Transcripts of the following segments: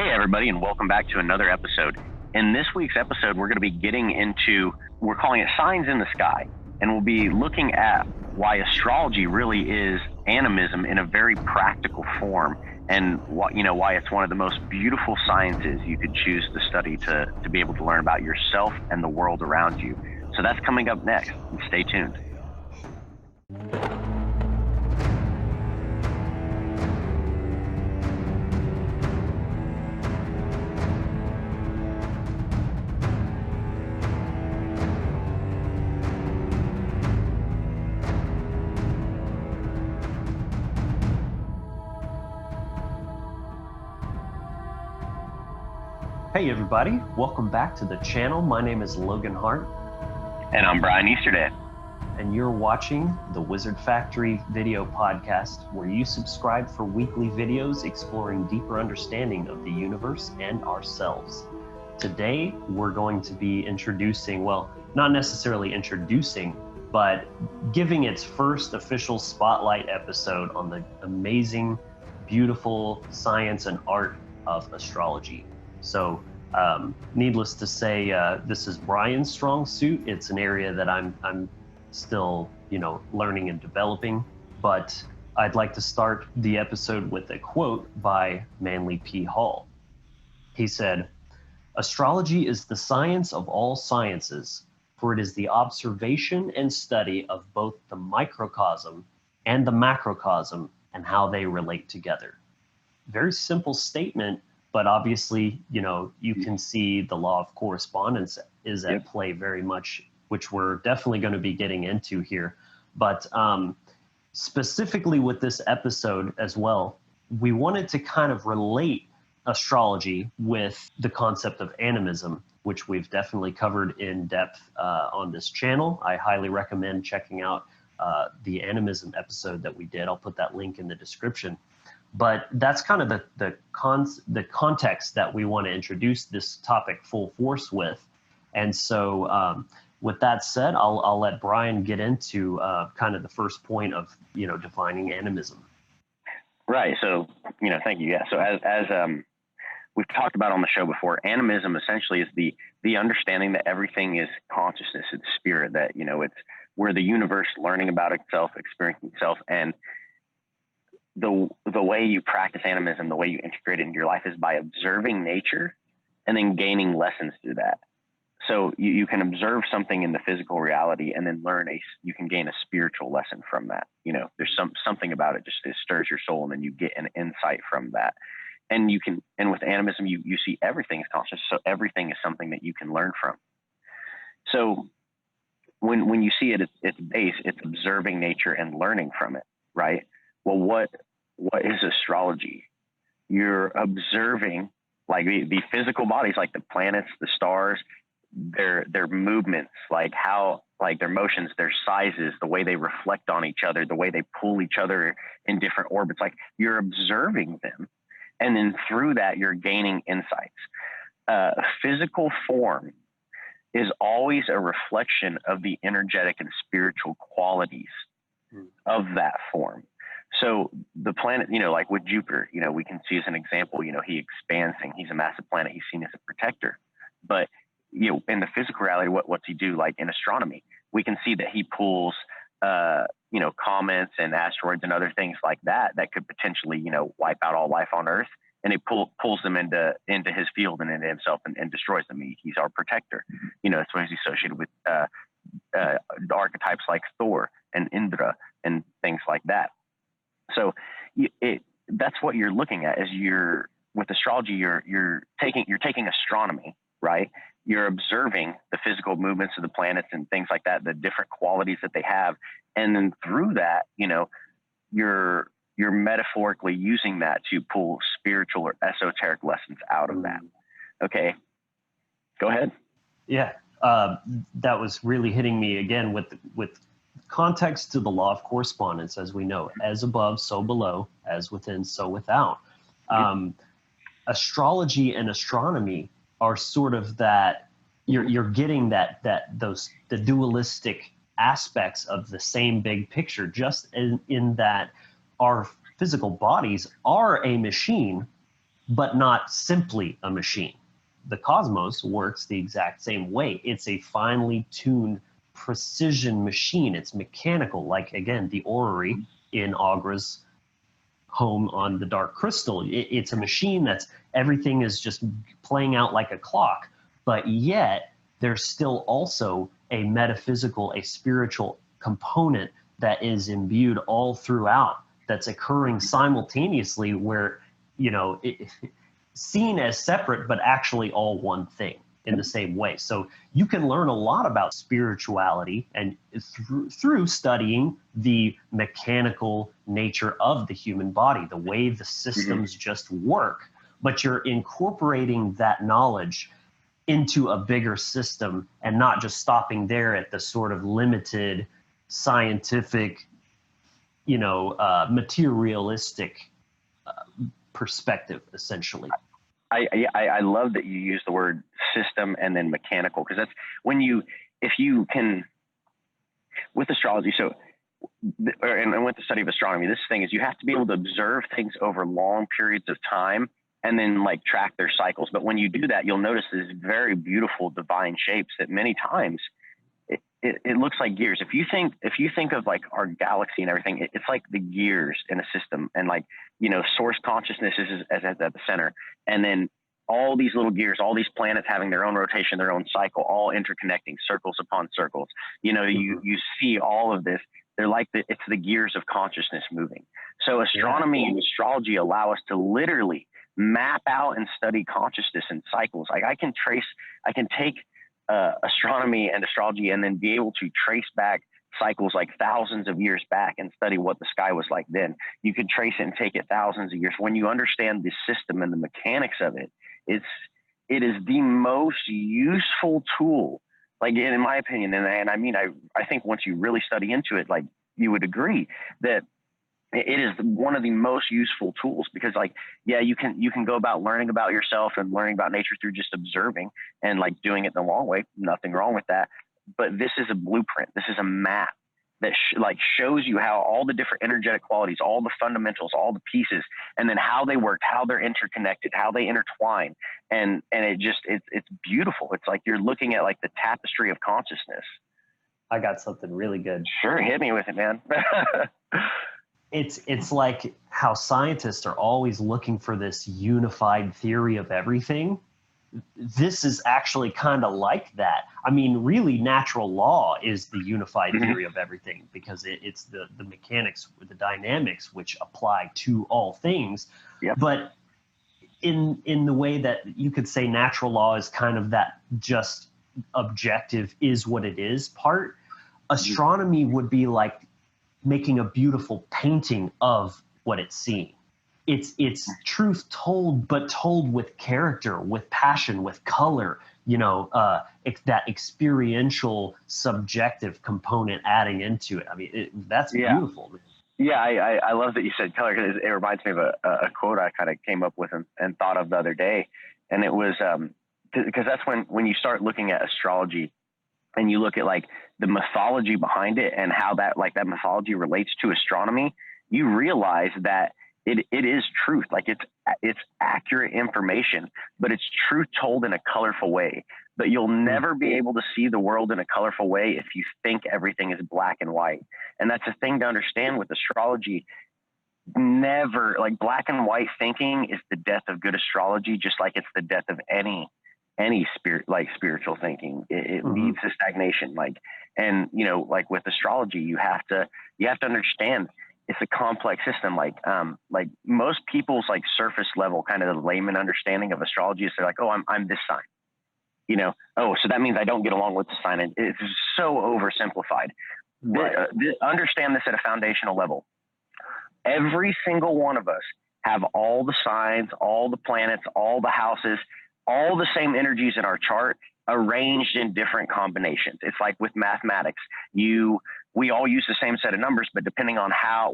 Hey, everybody, and welcome back to another episode. In this week's episode, we're going to be getting into, we're calling it Signs in the Sky, and we'll be looking at why astrology really is animism in a very practical form, and why it's one of the most beautiful sciences you could choose to study to be able to learn about yourself and the world around you. So that's coming up next. Stay tuned. Hey everybody, welcome back to the channel. My name is Logan Hart. And I'm Bryan Easterday. And you're watching the Wizard Factory video podcast, where you subscribe for weekly videos exploring deeper understanding of the universe and ourselves. Today, we're going to be introducing, well, not necessarily introducing, but giving its first official spotlight episode on the amazing, beautiful science and art of astrology. So needless to say, this is Bryan's strong suit. It's an area that I'm still, learning and developing. But I'd like to start the episode with a quote by Manly P. Hall. He said, "Astrology is the science of all sciences, for it is the observation and study of both the microcosm and the macrocosm and how they relate together." Very simple statement. But obviously, you can see the law of correspondence is at play very much, which we're definitely going to be getting into here. But specifically with this episode as well, we wanted to kind of relate astrology with the concept of animism, which we've definitely covered in depth on this channel. I highly recommend checking out the animism episode that we did. I'll put that link in the description. But that's kind of the context that we want to introduce this topic full force with. And so with that said, I'll let Bryan get into kind of the first point of, defining animism. Right. So, thank you. Yeah. So as we've talked about on the show before, animism essentially is the understanding that everything is consciousness, it's spirit, that, it's where the universe learning about itself, experiencing itself, and the way you practice animism, the way you integrate it into your life is by observing nature and then gaining lessons through that. So you can observe something in the physical reality and then you can gain a spiritual lesson from that. There's something about it, just it stirs your soul, and then you get an insight from that. And with animism, you see everything is conscious. So everything is something that you can learn from. So when you see it at its base, it's observing nature and learning from it, right? Well, what is astrology? You're observing like the physical bodies, like the planets, the stars, their movements, like their motions, their sizes, the way they reflect on each other, the way they pull each other in different orbits. Like, you're observing them, and then through that you're gaining insights. Physical form is always a reflection of the energetic and spiritual qualities of that form. So the planet, like with Jupiter, we can see as an example, he expands things. He's a massive planet. He's seen as a protector. But, in the physical reality, what's he do? Like in astronomy, we can see that he pulls, comets and asteroids and other things like that could potentially, wipe out all life on Earth. And he pulls them into his field and into himself and destroys them. He's our protector. That's why he's associated with archetypes like Thor and Indra and things like that. So that's what you're looking at. With astrology, you're taking astronomy, right? You're observing the physical movements of the planets and things like that, the different qualities that they have, and then through that, you're metaphorically using that to pull spiritual or esoteric lessons out of that. Okay, go ahead. Yeah, that was really hitting me again with context to the law of correspondence, as we know, as above, so below, as within, so without. Astrology and astronomy are sort of that you're getting the dualistic aspects of the same big picture, just in that our physical bodies are a machine but not simply a machine. The cosmos works the exact same way. It's a finely tuned precision machine. It's mechanical, like, again, the orrery in Agra's home on the Dark Crystal. It's a machine that's everything is just playing out like a clock, but yet there's still also a metaphysical, a spiritual component that is imbued all throughout, that's occurring simultaneously, where, seen as separate, but actually all one thing in the same way. So you can learn a lot about spirituality and through studying the mechanical nature of the human body, the way the systems just work, but you're incorporating that knowledge into a bigger system and not just stopping there at the sort of limited scientific, materialistic perspective, essentially. I love that you use the word system and then mechanical, because that's if you can, with astrology, and with the study of astronomy, this thing is you have to be able to observe things over long periods of time and then like track their cycles. But when you do that, you'll notice these very beautiful divine shapes that many times it looks like gears. If you think of like our galaxy and everything, it's like the gears in a system, and like, source consciousness is at the center. And then all these little gears, all these planets having their own rotation, their own cycle, all interconnecting, circles upon circles. You see all of this. They're like it's the gears of consciousness moving. So astronomy and astrology allow us to literally map out and study consciousness and cycles. Like I can take astronomy and astrology and then be able to trace back cycles like thousands of years back and study what the sky was like then. You can trace it and take it thousands of years. When you understand the system and the mechanics of it, it is the most useful tool, like in my opinion. And I mean, I think once you really study into it, like you would agree that it is one of the most useful tools, because like, yeah, you can go about learning about yourself and learning about nature through just observing and like doing it the long way. Nothing wrong with that. But this is a blueprint. This is a map that shows you how all the different energetic qualities, all the fundamentals, all the pieces, and then how they work, how they're interconnected, how they intertwine. And it's beautiful. It's like you're looking at like the tapestry of consciousness. I got something really good. Sure. Hit me with it, man. It's like how scientists are always looking for this unified theory of everything. This is actually kind of like that. I mean, really, natural law is the unified theory of everything, because it's the mechanics, the dynamics which apply to all things. Yep. But in the way that you could say natural law is kind of that just objective is what it is part, astronomy would be like making a beautiful painting of what it's seeing. It's truth told, but told with character, with passion, with color, that experiential, subjective component adding into it. I mean, that's beautiful. Yeah, I love that you said color, because it reminds me of a quote I kind of came up with and thought of the other day. And it was, because that's when you start looking at astrology and you look at like the mythology behind it and how that mythology relates to astronomy, you realize that it is truth. Like it's accurate information, but it's truth told in a colorful way. But you'll never be able to see the world in a colorful way if you think everything is black and white. And that's a thing to understand with astrology. Never, like, black and white thinking is the death of good astrology, just like it's the death of any spiritual thinking. It leads to stagnation. And with astrology, you have to understand it's a complex system. Like most people's like surface level kind of the layman understanding of astrology is they're like, oh, I'm this sign, oh, so that means I don't get along with the sign. And it's so oversimplified. Right. Understand this at a foundational level. Every single one of us have all the signs, all the planets, all the houses, all the same energies in our chart arranged in different combinations. It's like with mathematics, we all use the same set of numbers, but depending on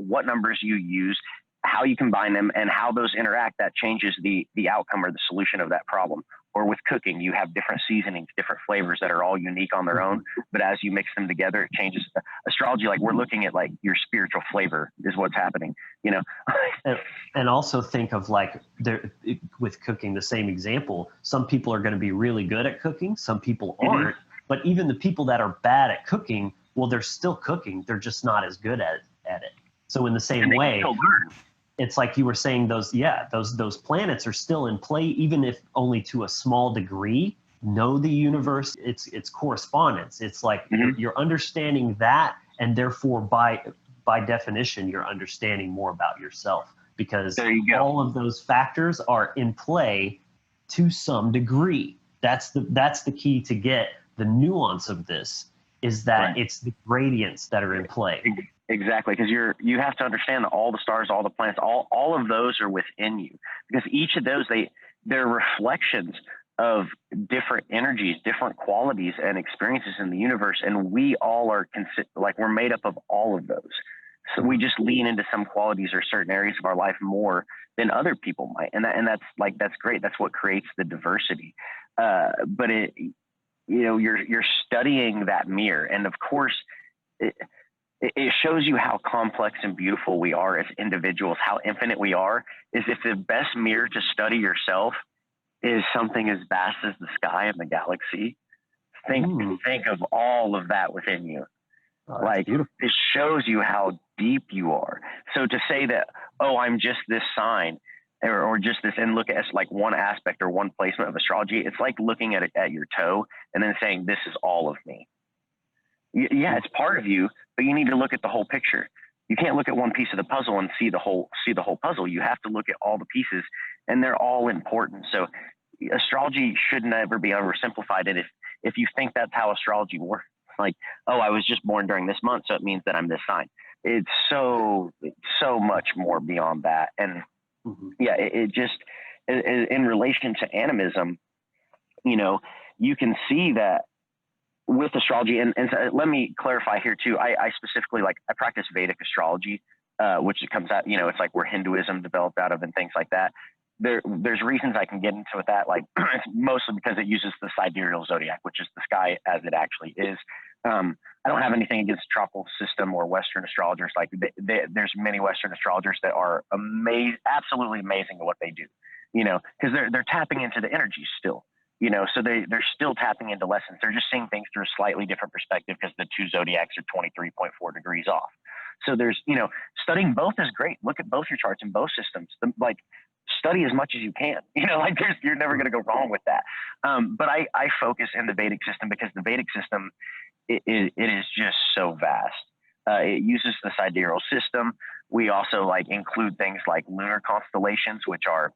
what numbers you use, how you combine them and how those interact, that changes the outcome or the solution of that problem. or with cooking, you have different seasonings, different flavors that are all unique on their own. But as you mix them together, it changes. Astrology, like we're looking at like your spiritual flavor is what's happening, you know? And also think of like with cooking, the same example. Some people are going to be really good at cooking. Some people aren't. But even the people that are bad at cooking, well, they're still cooking. They're just not as good at it. So in the same way, it's like you were saying, those planets are still in play, even if only to a small degree. Know the universe, its correspondence. It's like you're understanding that, and therefore by definition, you're understanding more about yourself, because all of those factors are in play to some degree. That's the key to get the nuance of this, is that it's the gradients that are in play. Exactly, because you have to understand that all the stars, all the planets, all of those are within you, because each of those, they're reflections of different energies, different qualities and experiences in the universe, and we all are like we're made up of all of those. So we just lean into some qualities or certain areas of our life more than other people might, and that's great. That's what creates the diversity. But you're studying that mirror, and of course, it shows you how complex and beautiful we are as individuals, how infinite we are. Is if the best mirror to study yourself is something as vast as the sky and the galaxy. Think of all of that within you. Like, it shows you how deep you are. So to say that, oh, I'm just this sign or just this, and look at like one aspect or one placement of astrology, it's like looking at it at your toe and then saying, this is all of me. Yeah, it's part of you, but you need to look at the whole picture. You can't look at one piece of the puzzle and see the whole puzzle. You have to look at all the pieces, and they're all important. So astrology should never be oversimplified. And if you think that's how astrology works, like, oh, I was just born during this month, so it means that I'm this sign. It's so much more beyond that. And it just, in relation to animism, you can see that with astrology, and so let me clarify here too. I specifically, like, I practice Vedic astrology, which comes out, it's like where Hinduism developed out of and things like that. There's reasons I can get into with that, like it's mostly because it uses the sidereal zodiac, which is the sky as it actually is. I don't have anything against tropical system or Western astrologers. Like there's many Western astrologers that are absolutely amazing at what they do, because they're tapping into the energy still. So they're still tapping into lessons. They're just seeing things through a slightly different perspective because the two zodiacs are 23.4 degrees off. So there's, studying both is great. Look at both your charts in both systems. Study as much as you can. You're never going to go wrong with that. But I focus in the Vedic system because the Vedic system, it is just so vast. It uses the sidereal system. We also include things like lunar constellations, which are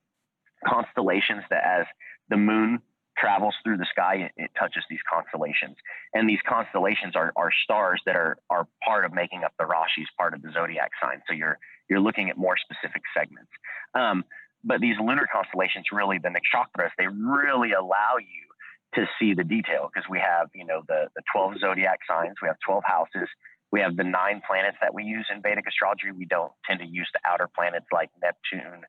constellations that as the moon travels through the sky, it touches these constellations. And these constellations are stars that are part of making up the Rashis, part of the zodiac sign. So you're looking at more specific segments. But these lunar constellations, really, the nakshatras, they really allow you to see the detail, because we have, the 12 zodiac signs, we have 12 houses, we have the 9 planets that we use in Vedic astrology. We don't tend to use the outer planets like Neptune,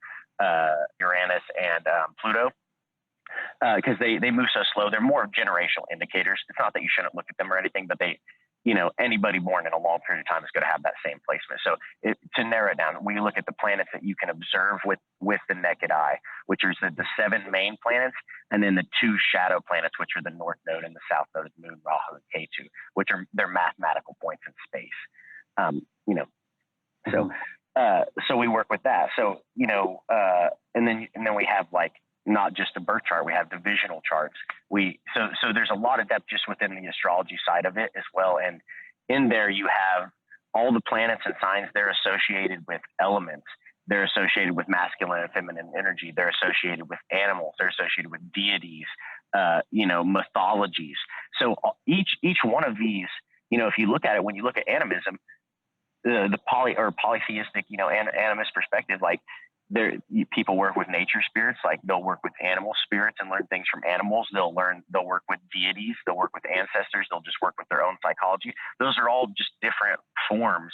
Uranus, and Pluto, because they move so slow. They're more generational indicators. It's not that you shouldn't look at them or anything, but anybody born in a long period of time is going to have that same placement. So to narrow it down, we look at the planets that you can observe with the naked eye, which are the 7 main planets, and then the 2 shadow planets, which are the north node and the south node of the moon, Rahu and Ketu, which are their mathematical points in space. So we work with that. So, and then we have not just a birth chart, we have divisional charts. So there's a lot of depth just within the astrology side of it as well. And in there you have all the planets and signs. They're associated with elements. They're associated with masculine and feminine energy. They're associated with animals. They're associated with deities, mythologies. So each one of these, if you look at it, when you look at animism, the polytheistic, animist perspective, people work with nature spirits. They'll work with animal spirits and learn things from animals. They'll work with deities. They'll work with ancestors. They'll just work with their own psychology. Those are all just different forms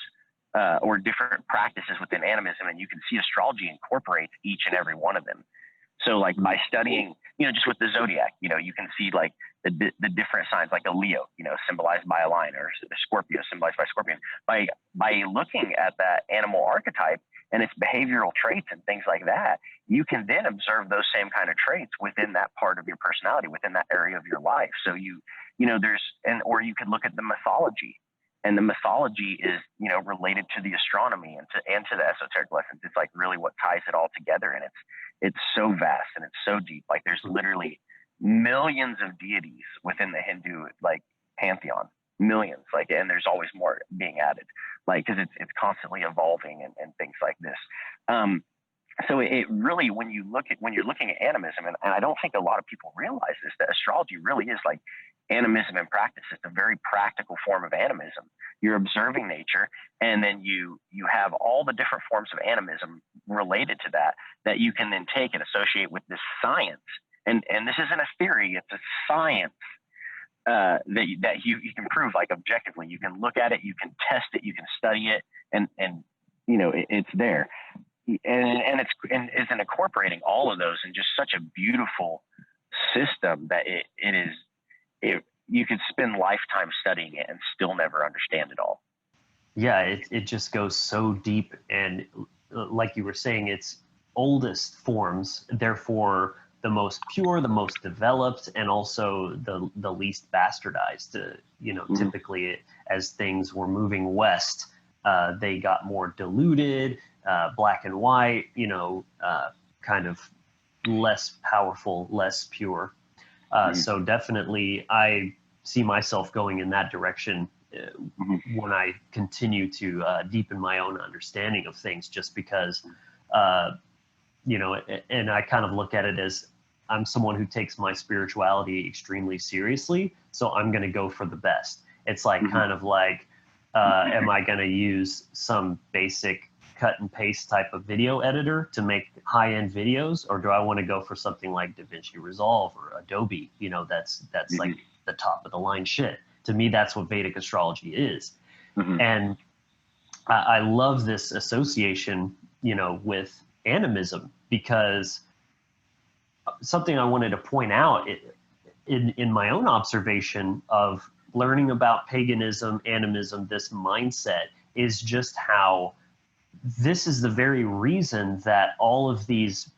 or different practices within animism. And you can see astrology incorporates each and every one of them. So by studying, just with the zodiac, you can see like the different signs, like a Leo, symbolized by a lion, or a Scorpio symbolized by a scorpion. By looking at that animal archetype and its behavioral traits and things like that, you can then observe those same kind of traits within that part of your personality, within that area of your life. So or you could look at the mythology, and the mythology is, related to the astronomy and to the esoteric lessons. It's like really what ties it all together. And it's so vast and it's so deep. Like there's literally millions of deities within the Hindu like pantheon, millions, and there's always more being added, cause it's constantly evolving and things like this. So it really, when you're looking at animism, and I don't think a lot of people realize this, that astrology really is like animism in practice. It's a very practical form of animism. You're observing nature, and then you have all the different forms of animism related to that you can then take and associate with this science. And this isn't a theory, it's a science that you can prove, like objectively. You can look at it, you can test it, you can study it, and it's there. And it's incorporating all of those in just such a beautiful system that you could spend lifetime studying it and still never understand it all. Yeah, it just goes so deep, and like you were saying, its oldest forms, therefore the most pure, the most developed, and also the least bastardized. Typically as things were moving west, they got more diluted, black and white, kind of less powerful, less pure. So definitely I see myself going in that direction when I continue to deepen my own understanding of things, just because, and I kind of look at it as I'm someone who takes my spirituality extremely seriously. So I'm going to go for the best. It's like kind of like, am I going to use some basic cut and paste type of video editor to make high-end videos, or do I want to go for something like DaVinci Resolve or Adobe? That's like the top of the line shit. To me, that's what Vedic astrology is. And I love this association, with animism, because something I wanted to point out in my own observation of learning about paganism, animism, this mindset, is just how this is the very reason that all of these,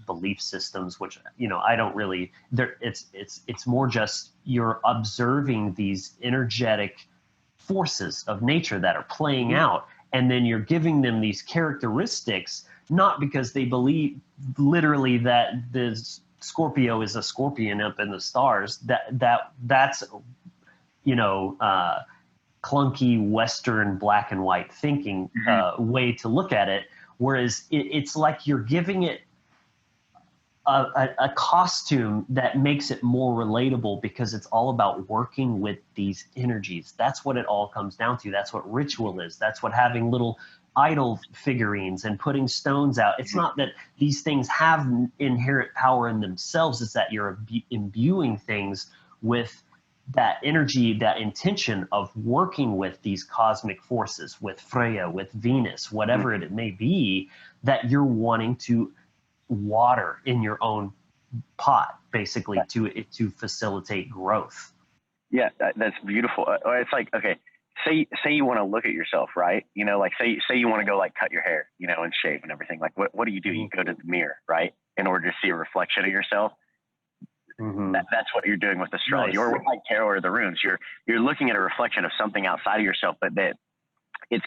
belief systems, which, I don't really, it's more just you're observing these energetic forces of nature that are playing out, and then you're giving them these characteristics, not because they believe literally that this Scorpio is a scorpion up in the stars, that's clunky Western black and white thinking way to look at it. Whereas it's like you're giving it a costume that makes it more relatable, because it's all about working with these energies. That's what it all comes down to. That's what ritual is. That's what having little idol figurines and putting stones out. It's not that these things have inherent power in themselves. It's that you're imbuing things with that energy, that intention of working with these cosmic forces, with Freya, with Venus, whatever it may be, that you're wanting to water in your own pot, basically, to facilitate growth. Yeah, that's beautiful. It's like, okay, say you want to look at yourself, right? Say you want to go cut your hair, and shave and everything. Like, what do? You go to the mirror, right, in order to see a reflection of yourself. That's what you're doing with astrology, or with tarot or the runes. You're looking at a reflection of something outside of yourself, but that it's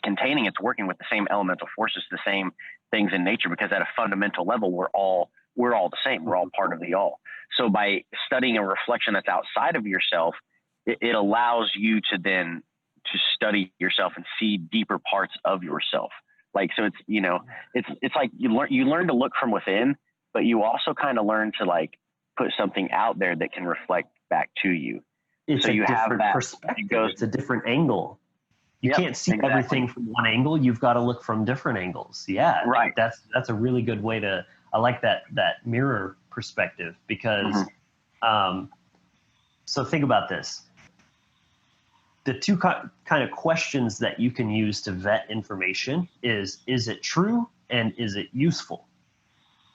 working with the same elemental forces, the same things in nature, because at a fundamental level, we're all the same. We're all part of the all. So by studying a reflection that's outside of yourself, it allows you to then to study yourself and see deeper parts of yourself. So it's it's like you learn to look from within, but you also kind of learn to put something out there that can reflect back to you. It's so a you different have that perspective. It's a different angle. You can't see everything from one angle. You've got to look from different angles. Yeah, right. That's a really good way to. I like that mirror perspective, because. So think about this. The two kind of questions that you can use to vet information is it true and is it useful?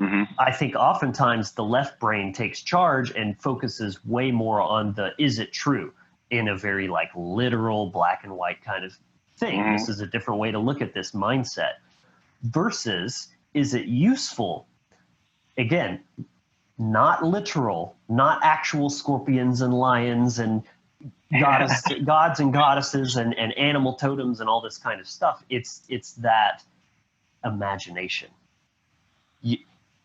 I think oftentimes the left brain takes charge and focuses way more on the is it true in a very like literal black and white kind of thing. This is a different way to look at this mindset versus is it useful? Again, not literal, not actual scorpions and lions and gods and goddesses and animal totems and all this kind of stuff. It's that imagination.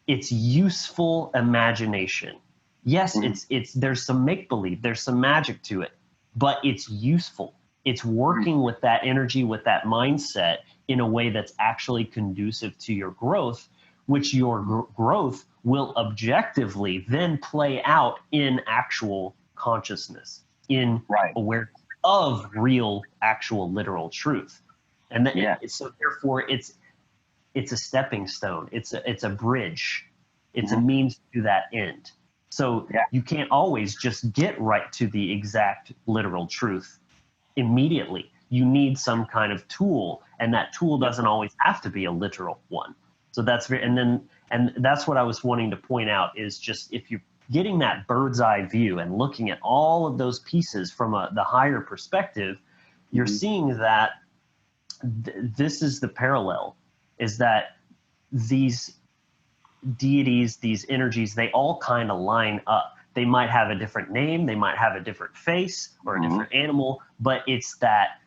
It's useful imagination. Yes, it's there's some make-believe, there's some magic to it, but it's useful. It's working with that energy, with that mindset in a way that's actually conducive to your growth, which your growth will objectively then play out in actual consciousness, in awareness of real, actual, literal truth. And so therefore it's a stepping stone. It's a bridge. It's a means to that end. So you can't always just get right to the exact literal truth immediately. You need some kind of tool, and that tool doesn't always have to be a literal one. So that's and that's what I was wanting to point out is just if you're getting that bird's eye view and looking at all of those pieces from the higher perspective, you're seeing that this is the parallel, is that these deities, these energies, they all kind of line up. They might have a different name, they might have a different face or a different animal, but it's that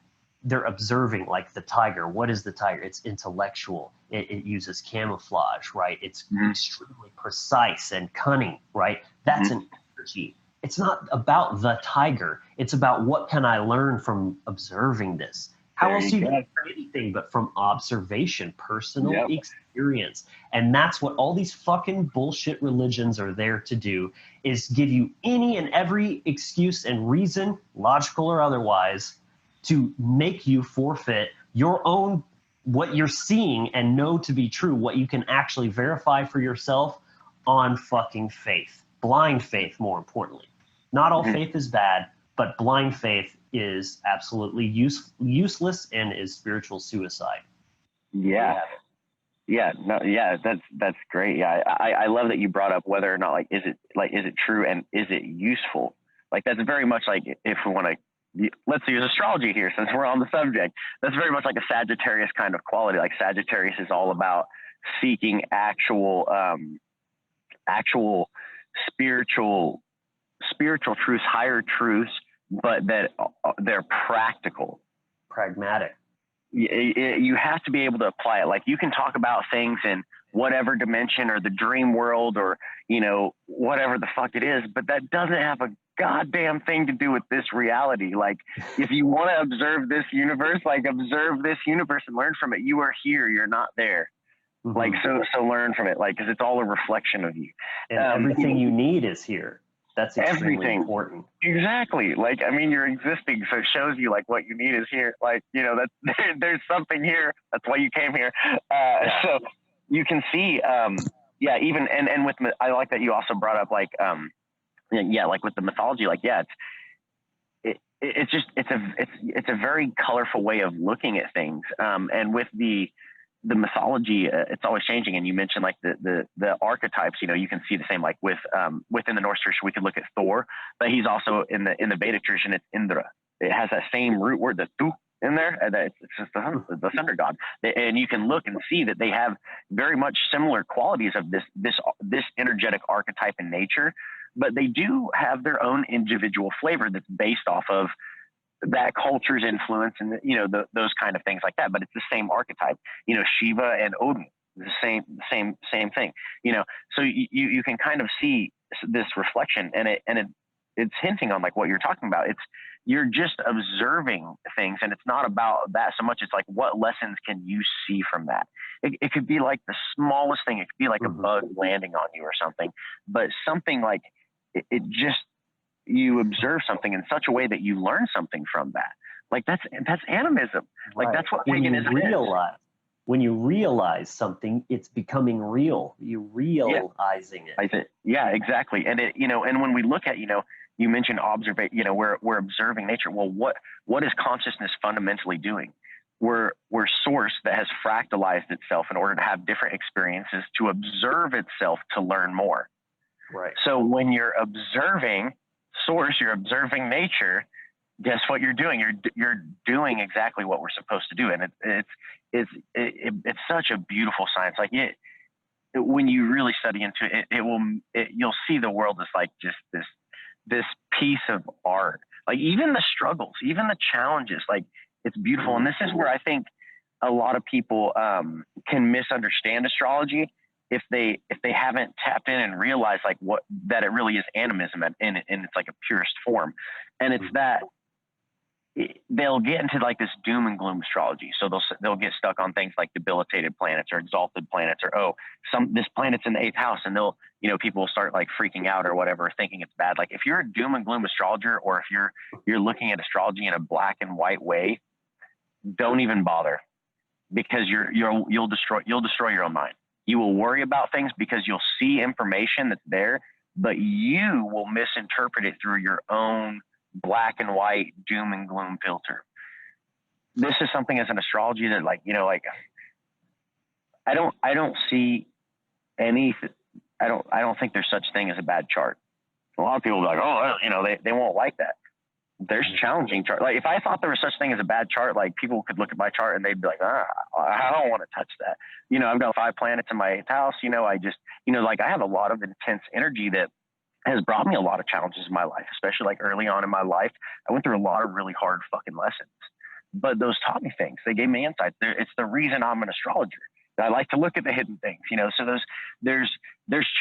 they're observing, like the tiger. What is the tiger? It's intellectual. It uses camouflage, right? It's extremely precise and cunning, right? That's an energy. It's not about the tiger. It's about what can I learn from observing this? How else do you learn anything but from observation, personal experience? And that's what all these fucking bullshit religions are there to do, is give you any and every excuse and reason, logical or otherwise, to make you forfeit your own, what you're seeing and know to be true, what you can actually verify for yourself on fucking faith. Blind faith, more importantly. Not all faith is bad, but blind faith is absolutely useless and is spiritual suicide. That's great. I love that you brought up whether or not is it true and is it useful? Like that's very much like if we want to, let's use astrology here since we're on the subject. That's very much like a Sagittarius kind of quality. Like Sagittarius is all about seeking actual spiritual truths, higher truths, but that they're pragmatic. You have to be able to apply it. Like you can talk about things in whatever dimension or the dream world or, whatever the fuck it is, but that doesn't have a goddamn thing to do with this reality. Like if you want to observe this universe, observe this universe and learn from it. You are here. You're not there. Like, so learn from it. Like, cause it's all a reflection of you. And everything you need is here. That's extremely important. Exactly. Like, I mean, you're existing. So it shows you what you need is here. Like, there's something here. That's why you came here. So you can see, even, and with, I like that you also brought up like with the mythology, it's a very colorful way of looking at things. And with the mythology, it's always changing. And you mentioned the archetypes, you can see the same, within the Norse tradition, we could look at Thor, but he's also in the Vedic tradition, it's Indra. It has that same root word, the tu in there. It's just the thunder god. And you can look and see that they have very much similar qualities of this energetic archetype in nature, but they do have their own individual flavor that's based off of that culture's influence and those kind of things like that. But it's the same archetype. Shiva and Odin, the same thing. So you can kind of see this reflection, and it's hinting on what you're talking about. You're just observing things, and it's not about that so much. It's what lessons can you see from that? It could be the smallest thing. It could be a bug landing on you or something, but something it just, you observe something in such a way that you learn something from that. That's animism. That's what paganism is. When you realize something, it's becoming real. You're realizing it. Yeah, exactly. And and when we look at, you mentioned we're observing nature. Well, what is consciousness fundamentally doing? we're source that has fractalized itself in order to have different experiences, to observe itself, to learn more. Right. So when you're observing source, you're observing nature, guess what you're doing? You're doing exactly what we're supposed to do. And it's such a beautiful science. Like when you really study into it, you'll see the world as like just this piece of art. Like even the struggles, even the challenges, like it's beautiful. And this is where I think a lot of people can misunderstand astrology if they haven't tapped in and realized like that it really is animism in its like a purest form. And it's that they'll get into like this doom and gloom astrology. So they'll get stuck on things like debilitated planets or exalted planets, or this planet's in the 8th house, and people will start like freaking out or whatever, thinking it's bad. Like if you're a doom and gloom astrologer, or if you're looking at astrology in a black and white way, don't even bother, because you'll destroy your own mind. You will worry about things because you'll see information that's there, but you will misinterpret it through your own black and white doom and gloom filter. This is something as an astrology that I don't see any, I don't think there's such thing as a bad chart. A lot of people are like, they won't like that. There's challenging chart. Like if I thought there was such thing as a bad chart, like people could look at my chart and they'd be like, I don't want to touch that. I've got 5 planets in my 8th house. I have a lot of intense energy that has brought me a lot of challenges in my life, especially like early on in my life. I went through a lot of really hard fucking lessons, but those taught me things. They gave me insights. It's the reason I'm an astrologer. I like to look at the hidden things, so there's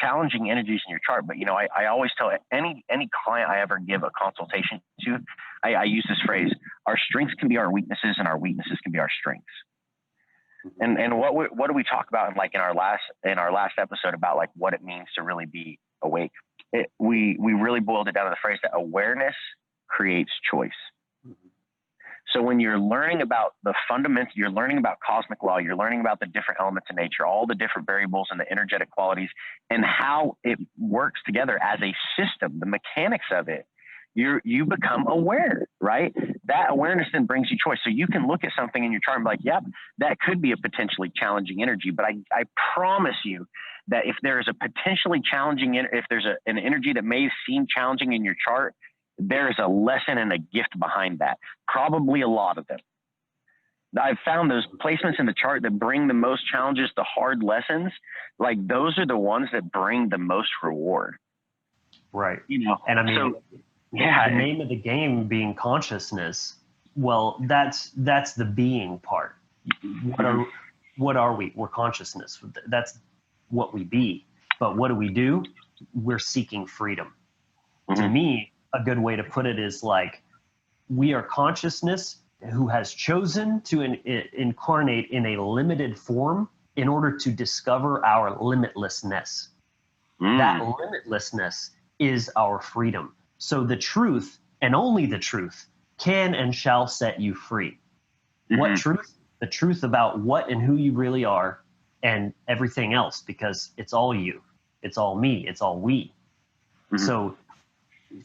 challenging energies in your chart. But, I always tell any client I ever give a consultation to, I use this phrase: our strengths can be our weaknesses, and our weaknesses can be our strengths. And what do we talk about in our last episode about like what it means to really be awake? We really boiled it down to the phrase that awareness creates choice. So when you're learning about the fundamentals, you're learning about cosmic law, you're learning about the different elements of nature, all the different variables and the energetic qualities, and how it works together as a system, the mechanics of it, you become aware, right? That awareness then brings you choice. So you can look at something in your chart and be like, yep, that could be a potentially challenging energy. But I promise you that if there is a potentially challenging, if there's an energy that may seem challenging in your chart, there is a lesson and a gift behind that. Probably a lot of them. I've found those placements in the chart that bring the most challenges, the hard lessons, like those are the ones that bring the most reward. Right. And I mean, the name of the game being consciousness. Well, that's the being part. What are we? We're consciousness. That's what we be. But what do? We're seeking freedom. To me, a good way to put it is like, we are consciousness who has chosen to incarnate in a limited form in order to discover our limitlessness. That limitlessness is our freedom. So the truth, and only the truth, can and shall set you free. What truth? The truth about what and who you really are, and everything else, because it's all you, it's all me, it's all we. So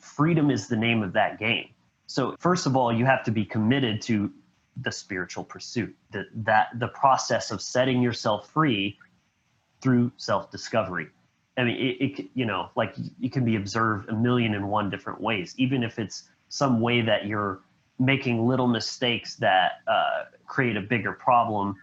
freedom is the name of that game. So first of all, you have to be committed to the spiritual pursuit, the process of setting yourself free through self-discovery. I mean, it can be observed 1,000,001 different ways, even if it's some way that you're making little mistakes that create a bigger problem.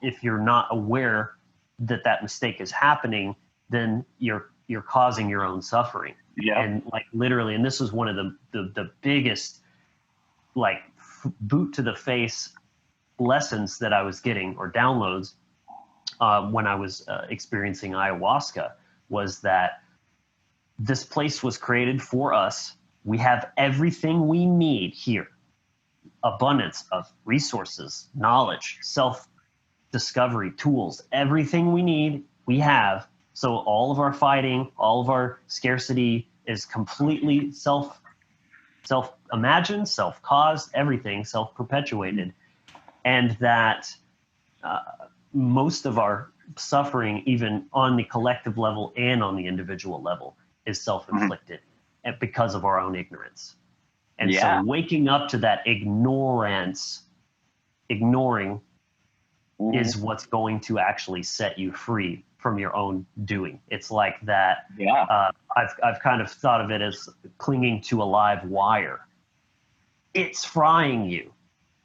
If you're not aware that mistake is happening, then you're causing your own suffering. Yeah. And like literally, and this was one of the biggest like boot to the face lessons that I was getting, or downloads, when I was experiencing ayahuasca, was that this place was created for us. We have everything we need here. Abundance of resources, knowledge, self-discovery, tools, everything we need, we have. So all of our fighting, all of our scarcity is completely self-imagined, self-caused, everything self-perpetuated. And that most of our suffering, even on the collective level and on the individual level, is self-inflicted because of our own ignorance. And so waking up to that ignorance ignoring Mhm. is what's going to actually set you free from your own doing. It's like that. Yeah. I've kind of thought of it as clinging to a live wire. It's frying you.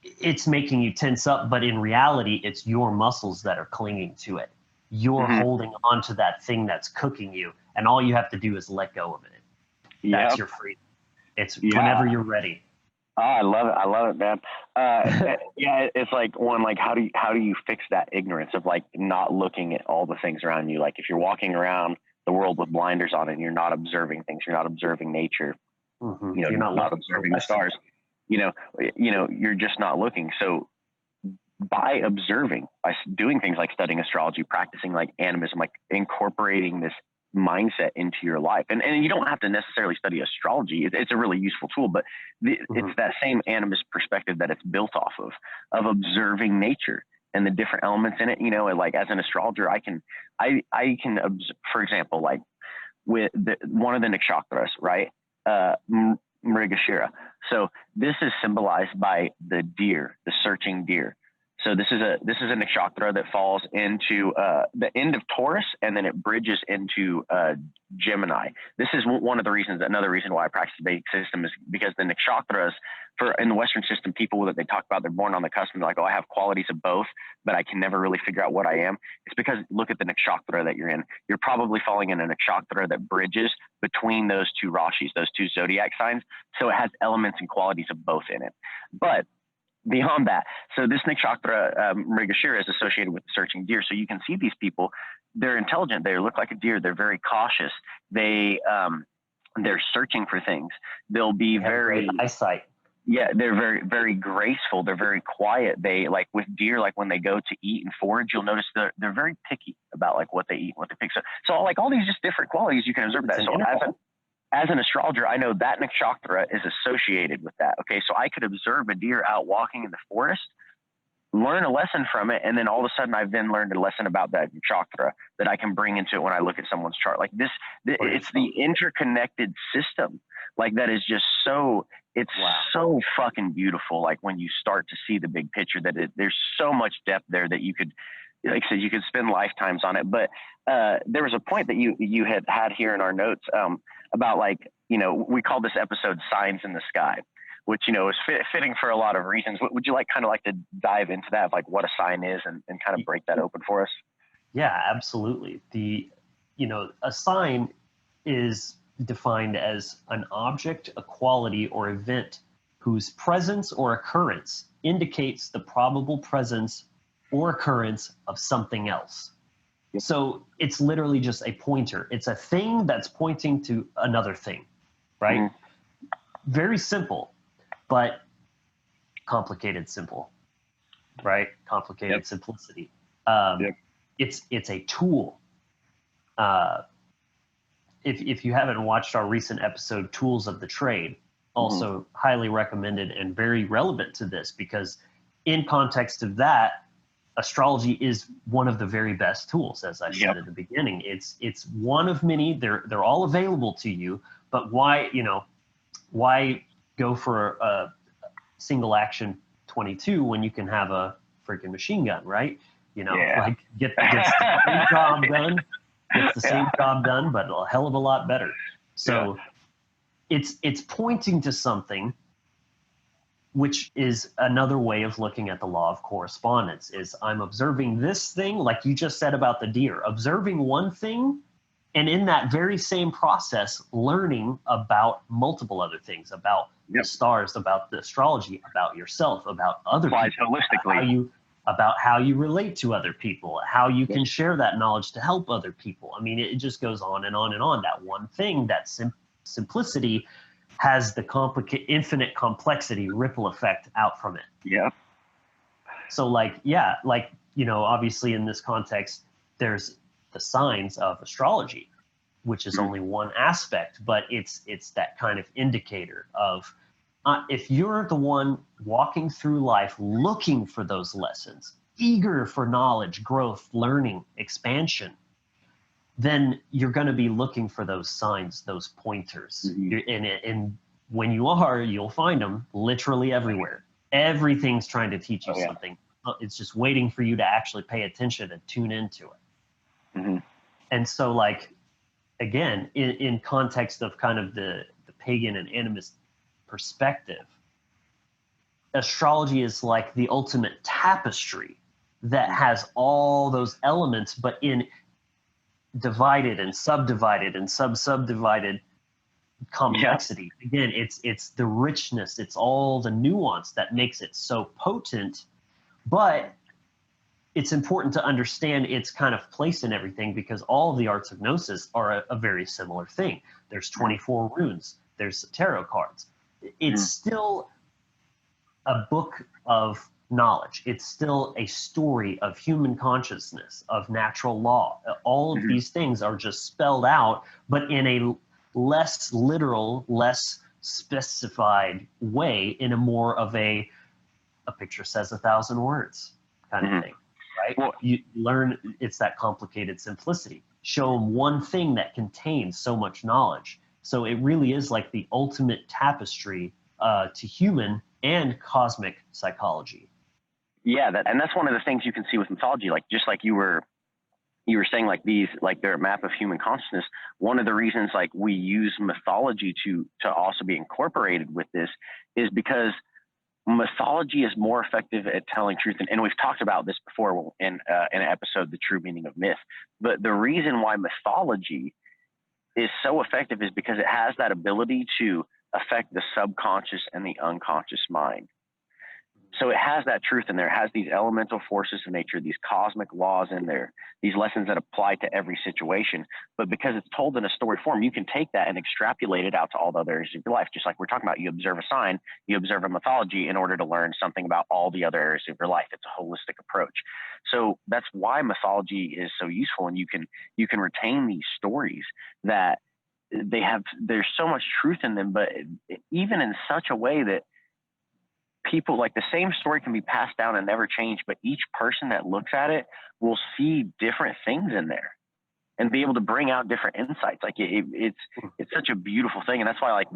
It's making you tense up, but in reality, it's your muscles that are clinging to it. You're Mhm. holding on to that thing that's cooking you, and all you have to do is let go of it. That's Yep. your freedom. It's Yeah. whenever you're ready. Oh, I love it. I love it, man. Yeah, it's like one, like how do you fix that ignorance of like not looking at all the things around you? Like if you're walking around the world with blinders on and you're not observing things, you're not observing nature, You're not not looking for observing the lessons. stars, you know, you're just not looking. So by observing, by doing things like studying astrology, practicing like animism, like incorporating this mindset into your life. And you don't have to necessarily study astrology. It's a really useful tool, but it's that same animist perspective that it's built off of observing nature and the different elements in it. Like as an astrologer, I can observe, for example, like with one of the nakshatras, right? Mrigashira. So this is symbolized by the deer, the searching deer. So this is a nakshatra that falls into the end of Taurus, and then it bridges into Gemini. This is another reason why I practice the Vedic system is because the nakshatras in the Western system, people that they talk about, they're born on the cusp and they're like, oh, I have qualities of both, but I can never really figure out what I am. It's because look at the nakshatra that you're in. You're probably falling in a nakshatra that bridges between those two rashis, those two zodiac signs. So it has elements and qualities of both in it. But beyond that, so this nakshatra, Mrigashira, is associated with the searching deer. So you can see these people, they're intelligent, they look like a deer, they're very cautious, they're searching for things. They'll be very great eyesight. Yeah, they're very, very graceful. They're very quiet. They like with deer, like when they go to eat and forage, you'll notice they're very picky about like what they eat, what they pick. So like all these just different qualities, you can observe that. So as an astrologer, I know that nakshatra is associated with that. Okay, so I could observe a deer out walking in the forest, learn a lesson from it, and then all of a sudden I've then learned a lesson about that nakshatra that I can bring into it when I look at someone's chart. Like it's the interconnected system. Like that is just so, it's so fucking beautiful. Like when you start to see the big picture, there's so much depth there that you could, like I said, you could spend lifetimes on it. But there was a point that you had here in our notes about like, we call this episode Signs in the Sky, which, is fitting for a lot of reasons. Would you kind of to dive into that, of like what a sign is and kind of break that open for us? Yeah, absolutely. A sign is defined as an object, a quality, or event whose presence or occurrence indicates the probable presence or occurrence of something else. Yep. So it's literally just a pointer. It's a thing that's pointing to another thing, right? Mm-hmm. Very simple, but complicated simple, right? Complicated simplicity. It's a tool. If you haven't watched our recent episode, Tools of the Trade, also highly recommended and very relevant to this, because in context of that, astrology is one of the very best tools, as I said at the beginning. It's one of many. They're all available to you, but why go for a single action 22 when you can have a freaking machine gun, right? Like gets the same job done. It's the same job done, but a hell of a lot better. So it's pointing to something, which is another way of looking at the law of correspondence. Is I'm observing this thing, like you just said about the deer, observing one thing, and in that very same process, learning about multiple other things, about the stars, about the astrology, about yourself, about other people, holistically. About how you relate to other people, how you can share that knowledge to help other people. I mean, it just goes on and on and on. That one thing, that simplicity, has the infinite complexity ripple effect out from it. Yeah. So obviously in this context, there's the signs of astrology, which is only one aspect, but it's that kind of indicator of if you're the one walking through life looking for those lessons, eager for knowledge, growth, learning, expansion, then you're going to be looking for those signs, those pointers. And when you are, you'll find them literally everywhere. Everything's trying to teach you Oh, yeah. something. It's just waiting for you to actually pay attention and tune into it. Mm-hmm. And so, like, again, in context of kind of the pagan and animist perspective, astrology is like the ultimate tapestry that has all those elements, but in divided and subdivided and subdivided complexity. Yeah. Again, it's the richness, it's all the nuance that makes it so potent, but it's important to understand its kind of place in everything, because all of the arts of gnosis are a very similar thing. There's 24 runes, there's tarot cards. It's still a book of knowledge. It's still a story of human consciousness, of natural law. All of these things are just spelled out, but in a less literal, less specified way, in a more of a picture says 1,000 words kind of thing, right? Well, you learn it's that complicated simplicity. Show them one thing that contains so much knowledge. So it really is like the ultimate tapestry to human and cosmic psychology. Yeah, and that's one of the things you can see with mythology. Like, just like you were saying, like these, like they're a map of human consciousness. One of the reasons like we use mythology to also be incorporated with this is because mythology is more effective at telling truth. And we've talked about this before in an episode, The True Meaning of Myth. But the reason why mythology is so effective is because it has that ability to affect the subconscious and the unconscious mind. So it has that truth in there. It has these elemental forces of nature, these cosmic laws in there, these lessons that apply to every situation. But because it's told in a story form, you can take that and extrapolate it out to all the other areas of your life. Just like we're talking about, you observe a sign, you observe a mythology in order to learn something about all the other areas of your life. It's a holistic approach. So that's why mythology is so useful. And you can retain these stories that there's so much truth in them, but even in such a way that people, like, the same story can be passed down and never change, but each person that looks at it will see different things in there and be able to bring out different insights. Like it's such a beautiful thing. And that's why, like,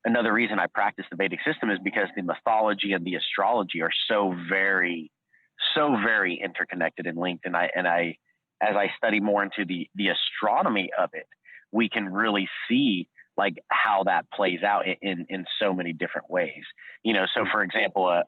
another reason I practice the Vedic system is because the mythology and the astrology are so very interconnected and linked. And I as I study more into the astronomy of it, we can really see like how that plays out in so many different ways. You know, so for example,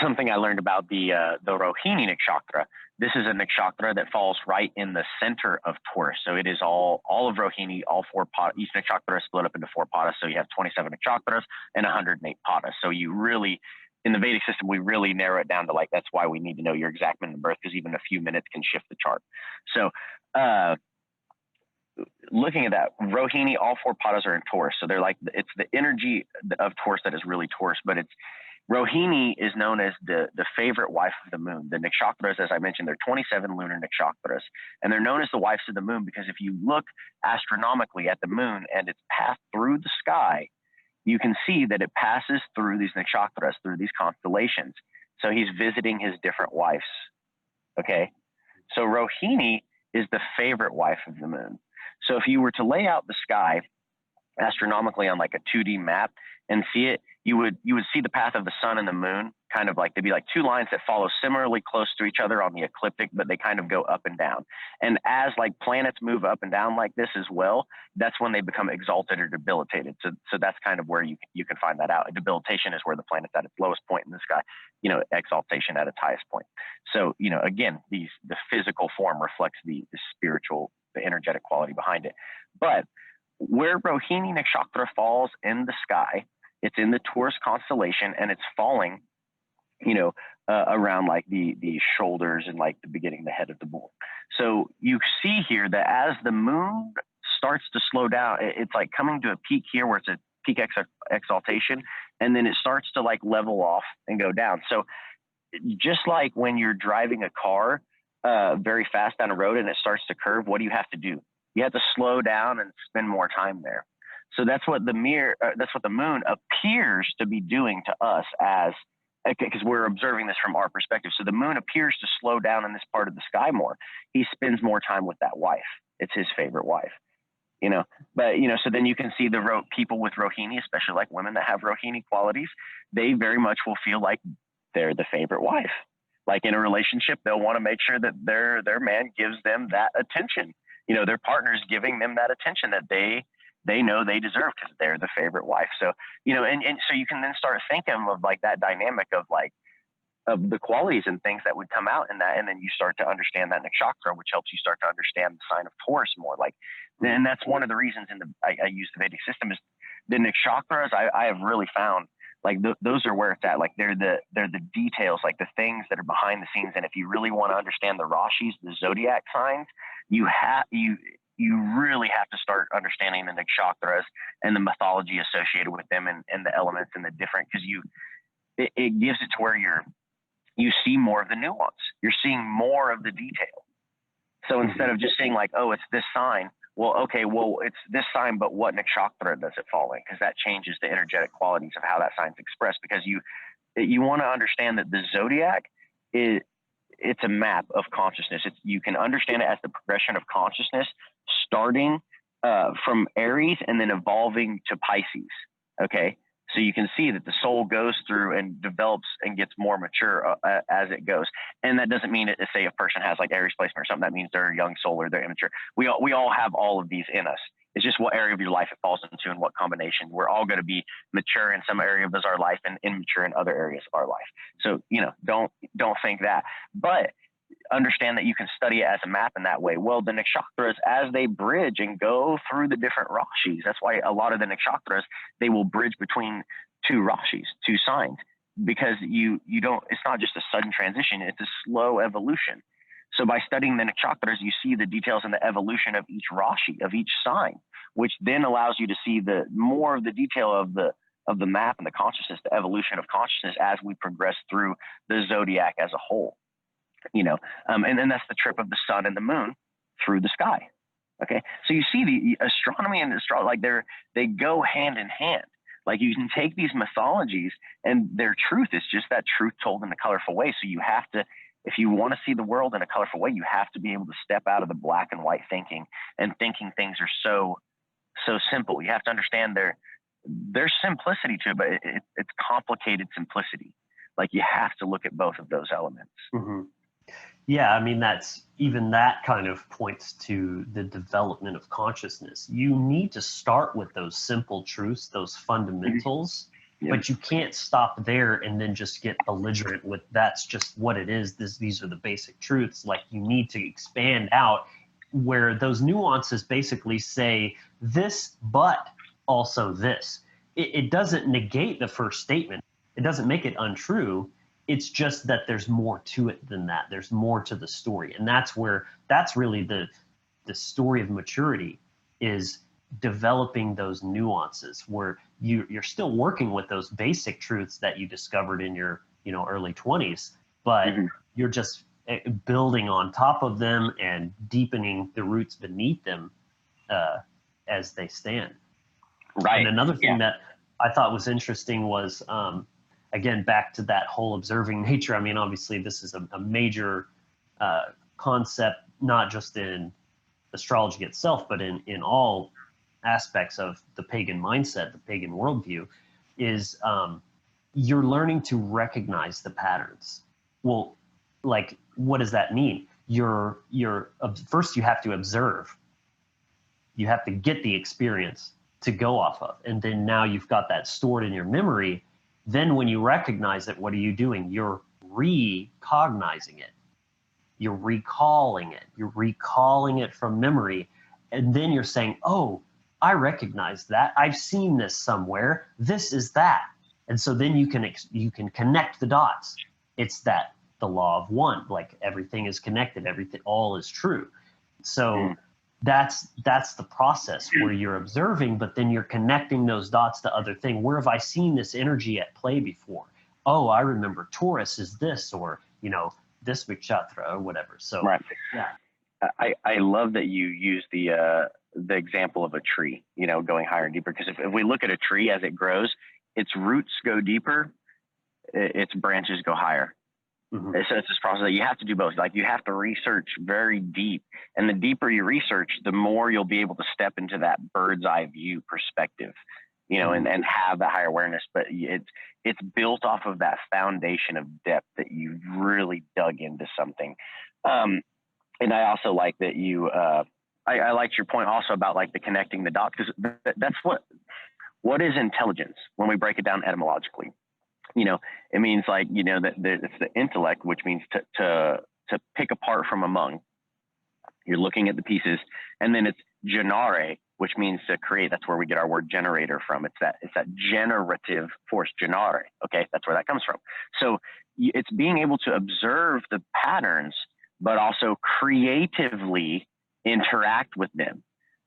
something I learned about the Rohini nakshatra. This is a nakshatra that falls right in the center of Taurus. So it is all of Rohini, all four padas. Each nakshatra is split up into four padas. So you have 27 nakshatras and 108 padas. So you really, in the Vedic system, we really narrow it down to, like, that's why we need to know your exact minute of birth, because even a few minutes can shift the chart. So, looking at that, Rohini, all four padas are in Taurus. So they're like, it's the energy of Taurus that is really Taurus, but Rohini is known as the favorite wife of the moon. The nakshatras, as I mentioned, they're 27 lunar nakshatras, and they're known as the wives of the moon because if you look astronomically at the moon and its path through the sky, you can see that it passes through these nakshatras, through these constellations. So he's visiting his different wives. Okay. So Rohini is the favorite wife of the moon. So if you were to lay out the sky astronomically on like a 2D map and see it, you would see the path of the sun and the moon, kind of like, they'd be like two lines that follow similarly close to each other on the ecliptic, but they kind of go up and down. And as like planets move up and down like this as well, that's when they become exalted or debilitated. So that's kind of where you can find that out. Debilitation is where the planet's at its lowest point in the sky, exaltation at its highest point. So, again, the physical form reflects the spiritual, the energetic quality behind it. But where Rohini nakshatra falls in the sky, it's in the Taurus constellation, and it's falling, around like the shoulders and like the beginning, the head of the bull. So you see here that as the moon starts to slow down, it's like coming to a peak here where it's a peak exaltation, and then it starts to like level off and go down. So just like when you're driving a car very fast down a road and it starts to curve, what do you have to do? You have to slow down and spend more time there. So that's what the moon appears to be doing to us, because we're observing this from our perspective. So the moon appears to slow down in this part of the sky more. He spends more time with that wife. It's his favorite wife. But, so then you can see people with Rohini, especially like women that have Rohini qualities, they very much will feel like they're the favorite wife. Like in a relationship, they'll want to make sure that their man gives them that attention. Their partner's giving them that attention that they know they deserve because they're the favorite wife. So, and so you can then start thinking of like that dynamic of the qualities and things that would come out in that. And then you start to understand that nakshatra, which helps you start to understand the sign of Taurus more. And that's one of the reasons I use the Vedic system is the nakshatras. I have really found those are where it's at. Like they're the details, like the things that are behind the scenes. And if you really want to understand the Rashis, the zodiac signs, you really have to start understanding the nakshatras and the mythology associated with them and the elements and the different, because it gives it to where you see more of the nuance. You're seeing more of the detail. So instead of just saying like, oh, it's this sign, it's this sign, but what nakshatra does it fall in? Because that changes the energetic qualities of how that sign's expressed. Because you want to understand that the zodiac it's a map of consciousness. You can understand it as the progression of consciousness, starting from Aries and then evolving to Pisces. Okay. So you can see that the soul goes through and develops and gets more mature as it goes. And that doesn't mean that, say, a person has like Aries placement or something, that means they're a young soul or they're immature. We all have all of these in us. It's just what area of your life it falls into and what combination. We're all going to be mature in some area of our life and immature in other areas of our life. So, don't think that. But understand that you can study it as a map in that way. Well, the nakshatras, as they bridge and go through the different rashis, that's why a lot of the nakshatras, they will bridge between two rashis, two signs, because it's not just a sudden transition, it's a slow evolution. So by studying the nakshatras, you see the details and the evolution of each rashi, of each sign, which then allows you to see the more of the detail of the map and the consciousness, the evolution of consciousness as we progress through the zodiac as a whole. And then that's the trip of the sun and the moon through the sky. Okay. So you see the astronomy and astrology, like they go hand in hand. Like you can take these mythologies and their truth is just that truth told in a colorful way. So you have to, if you want to see the world in a colorful way, you have to be able to step out of the black and white thinking and thinking things are so simple. You have to understand there's simplicity to it, but it's complicated simplicity. Like you have to look at both of those elements. Mm-hmm. Yeah, I mean, that kind of points to the development of consciousness. You need to start with those simple truths, those fundamentals, Yep. but you can't stop there and then just get belligerent with that's just what it is. These are the basic truths. Like you need to expand out where those nuances basically say this, but also this. It doesn't negate the first statement. It doesn't make it untrue. It's just that there's more to it than that. There's more to the story. And that's really the story of maturity, is developing those nuances where you're still working with those basic truths that you discovered in your early 20s, but you're just building on top of them and deepening the roots beneath them as they stand. Right. And another thing that I thought was interesting was, again, back to that whole observing nature. I mean, obviously, this is a major concept, not just in astrology itself, but in all aspects of the pagan mindset, the pagan worldview, is you're learning to recognize the patterns. Well, like, what does that mean? First, you have to observe. You have to get the experience to go off of. And then now you've got that stored in your memory. Then when you recognize it, what are you doing? You're recognizing it. You're recalling it. You're recalling it from memory. And then you're saying, oh, I recognize that. I've seen this somewhere. This is that. And so then you can connect the dots. It's that the law of one, like everything is connected. Everything, all is true. So that's the process where you're observing, but then you're connecting those dots to other things. Where have I seen this energy at play before? Oh, I remember Taurus is this, or this nakshatra or whatever. So right. Yeah, I love that you use the example of a tree, going higher and deeper. Because if we look at a tree as it grows, its roots go deeper, its branches go higher. Mm-hmm. So it's this process that you have to do both. Like you have to research very deep, and the deeper you research, the more you'll be able to step into that bird's eye view perspective, and have that higher awareness. But it's built off of that foundation of depth that you've really dug into something. And I also like that I liked your point also about like the connecting the dots, because that's what is intelligence when we break it down etymologically. It means like, that it's the intellect, which means to pick apart from among. You're looking at the pieces, and then it's generare, which means to create. That's where we get our word generator from. It's that generative force, generare. Okay. That's where that comes from. So it's being able to observe the patterns, but also creatively interact with them.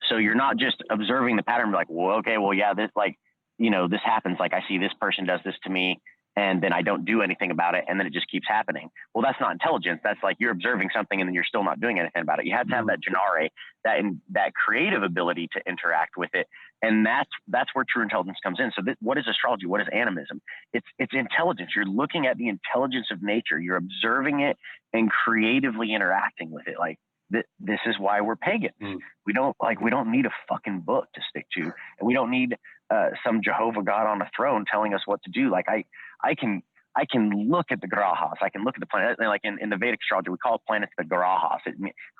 So you're not just observing the pattern, like, well, okay, well, yeah, this this happens. Like I see this person does this to me, and then I don't do anything about it, and then it just keeps happening. Well, that's not intelligence. That's like you're observing something and then you're still not doing anything about it. You have to have that generare, that creative ability to interact with it, and that's where true intelligence comes in. So what is astrology? What is animism? It's intelligence. You're looking at the intelligence of nature. You're observing it and creatively interacting with it. Like this is why we're pagans. We don't need a fucking book to stick to, and we don't need some Jehovah God on a throne telling us what to do. Like I can look at the grahas. I can look at the planet. Like in the Vedic astrology, we call planets the grahas.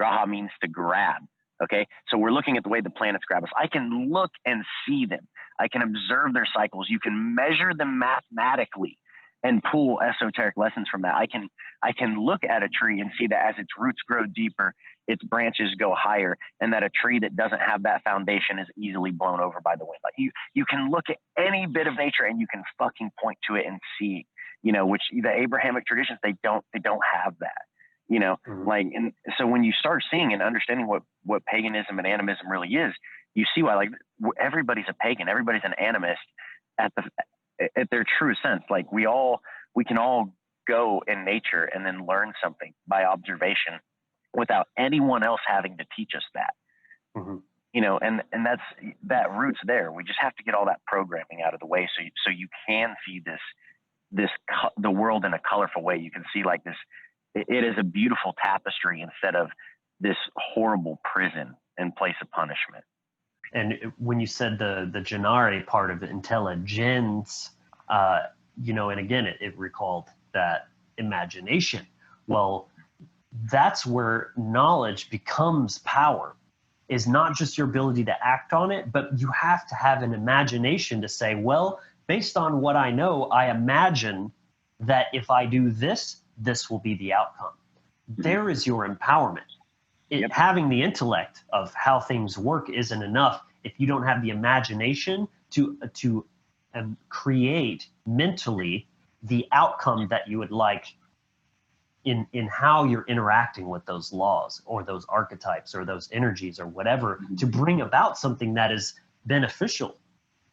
Graha means to grab. Okay. So we're looking at the way the planets grab us. I can look and see them. I can observe their cycles. You can measure them mathematically and pull esoteric lessons from that. I can look at a tree and see that as its roots grow deeper, its branches go higher, and that a tree that doesn't have that foundation is easily blown over by the wind. Like you can look at any bit of nature and you can fucking point to it and see, which the Abrahamic traditions, they don't have that, like, and so when you start seeing and understanding what paganism and animism really is, you see why, like, everybody's a pagan, everybody's an animist at their true sense. Like we can all go in nature and then learn something by observation without anyone else having to teach us that. And that root's there. We just have to get all that programming out of the way so you can see the world in a colorful way. You can see like this, it is a beautiful tapestry instead of this horrible prison and place of punishment. And when you said the genare part of intelligence, and again, it recalled that imagination. Well, that's where knowledge becomes power, is not just your ability to act on it, but you have to have an imagination to say, well, based on what I know, I imagine that if I do this, this will be the outcome. There is your empowerment. Having the intellect of how things work isn't enough if you don't have the imagination to create mentally the outcome that you would like in how you're interacting with those laws or those archetypes or those energies or whatever to bring about something that is beneficial.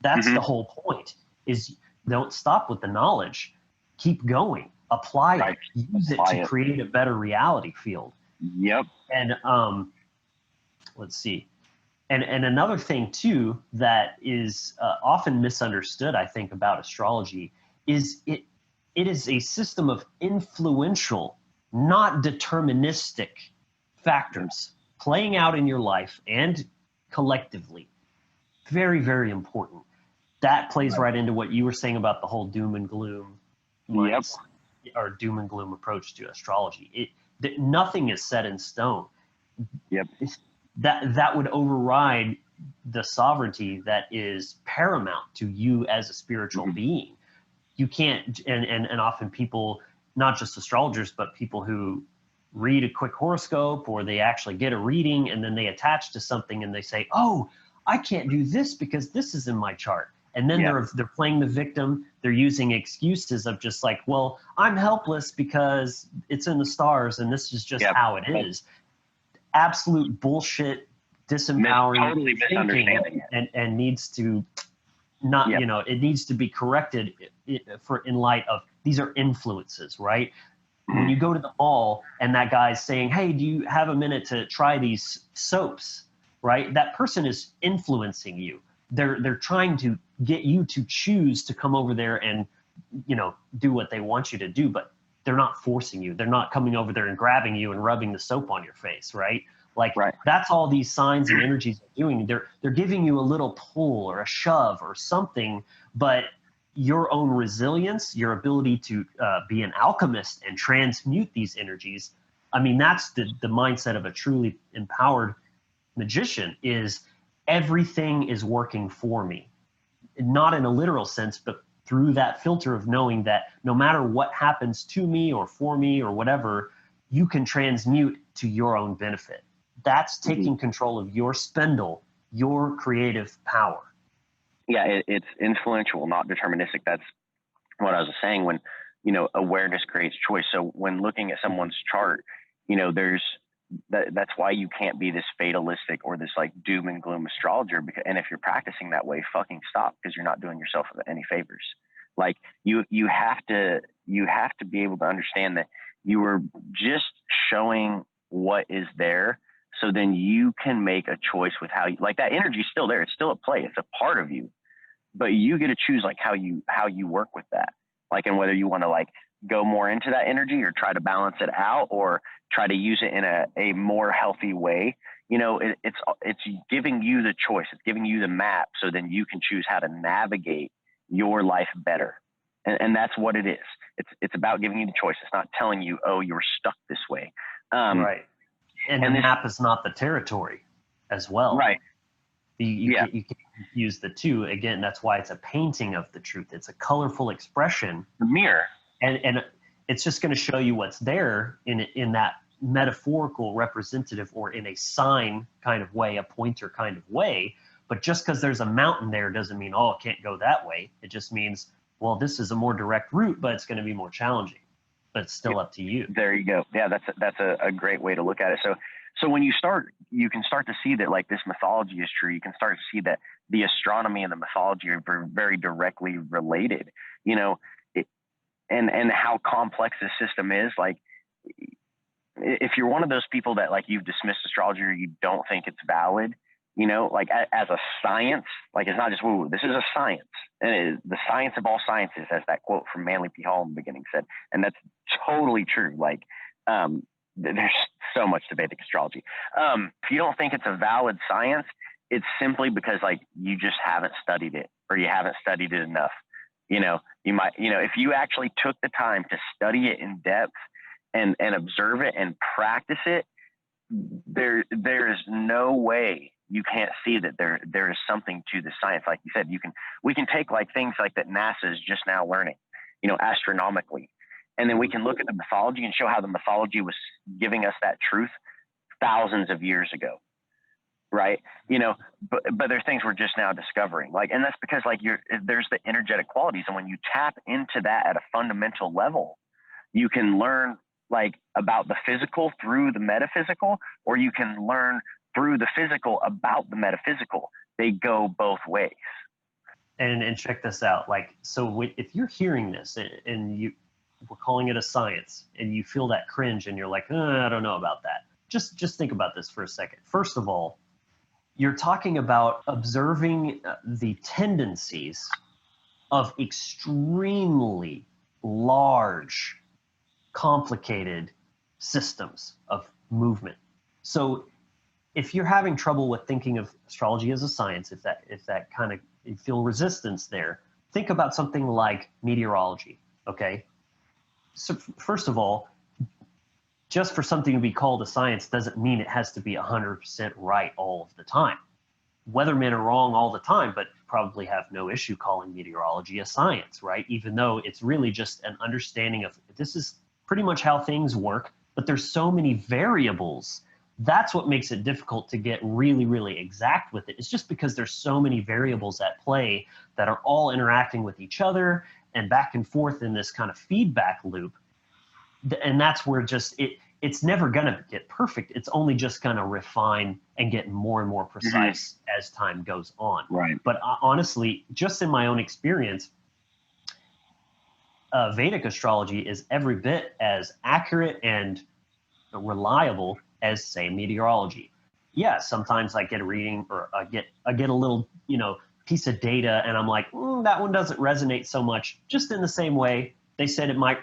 That's the whole point, is don't stop with the knowledge. Keep going. Apply it. Use it to create a better reality field. Yep. And let's see. And another thing too that is often misunderstood, I think, about astrology is it is a system of influential, not deterministic factors playing out in your life and collectively. Very, very important. That plays right into what you were saying about the whole doom and gloom, or doom and gloom approach to astrology. Nothing is set in stone. Yep. That would override the sovereignty that is paramount to you as a spiritual being. You can't, and often people, not just astrologers, but people who read a quick horoscope or they actually get a reading and then they attach to something and they say, oh, I can't do this because this is in my chart. And then they're playing the victim. They're using excuses of just like, well, I'm helpless because it's in the stars and this is just how it is. Absolute bullshit, disempowering, totally misunderstanding, and needs to not, it needs to be corrected in light of these are influences, right? When you go to the mall and that guy's saying, hey, do you have a minute to try these soaps, right? That person is influencing you. They're trying to get you to choose to come over there and, do what they want you to do. But they're not forcing you. They're not coming over there and grabbing you and rubbing the soap on your face, right? Like Right. that's all these signs and energies are doing. They're giving you a little pull or a shove or something, but your own resilience, your ability to be an alchemist and transmute these energies. I mean, that's the mindset of a truly empowered magician, is everything is working for me. Not in a literal sense, but through that filter of knowing that no matter what happens to me or for me or whatever, you can transmute to your own benefit. That's taking control of your spindle, your creative power. Yeah, it's influential, not deterministic. That's what I was saying when, awareness creates choice. So when looking at someone's chart, that's why you can't be this fatalistic or this like doom and gloom astrologer. And if you're practicing that way, fucking stop, because you're not doing yourself any favors. Like you have to be able to understand that you are just showing what is there. So then you can make a choice with how you, like, that energy is still there. It's still at play. It's a part of you, but you get to choose like how you work with that. Like, and whether you want to like go more into that energy or try to balance it out or try to use it in a more healthy way. It's giving you the choice. It's giving you the map. So then you can choose how to navigate your life better. And that's what it is. It's about giving you the choice. It's not telling you, oh, you're stuck this way. Right. And the map is not the territory as well. Right. You can't use the two. Again, that's why it's a painting of the truth. It's a colorful expression. The mirror. And it's just going to show you what's there in that metaphorical representative, or in a sign kind of way, a pointer kind of way. But just because there's a mountain there doesn't mean, oh, it can't go that way. It just means, well, this is a more direct route, but it's going to be more challenging. But it's still up to you. There you go. Yeah, that's a great way to look at it. So when you can start to see that like this mythology is true. You can start to see that the astronomy and the mythology are very directly related, and how complex this system is. Like, if you're one of those people that like you've dismissed astrology or you don't think it's valid, like as a science, like it's not just woo, this is a science, and it is the science of all sciences, as that quote from Manly P. Hall in the beginning said. And that's totally true. Like, there's so much to Vedic astrology. If you don't think it's a valid science, it's simply because like you just haven't studied it, or you haven't studied it enough. You might, if you actually took the time to study it in depth and observe it and practice it, there is no way you can't see that there is something to the science. Like you said, we can take like things like that NASA is just now learning, astronomically. And then we can look at the mythology and show how the mythology was giving us that truth thousands of years ago. Right. But there's things we're just now discovering, like, and that's because like there's the energetic qualities. And when you tap into that at a fundamental level, you can learn like about the physical through the metaphysical, or you can learn through the physical about the metaphysical. They go both ways. And check this out. Like, so if you're hearing this and we're calling it a science, and you feel that cringe and you're like, I don't know about that. Just think about this for a second. First of all, you're talking about observing the tendencies of extremely large, complicated systems of movement. So if you're having trouble with thinking of astrology as a science, if that kind of, you feel resistance there, think about something like meteorology, okay? So first of all, just for something to be called a science doesn't mean it has to be 100% right all of the time. Weathermen are wrong all the time, but probably have no issue calling meteorology a science, right? Even though it's really just an understanding of, this is pretty much how things work, but there's so many variables. That's what makes it difficult to get really, really exact with it. It's just because there's so many variables at play that are all interacting with each other and back and forth in this kind of feedback loop. And that's where it's never going to get perfect. It's only just going to refine and get more and more precise as time goes on. Right. But honestly, just in my own experience, Vedic astrology is every bit as accurate and reliable as, say, meteorology. Yeah, sometimes I get a reading, or I get a little, piece of data, and I'm like, that one doesn't resonate so much. Just in the same way, they said it might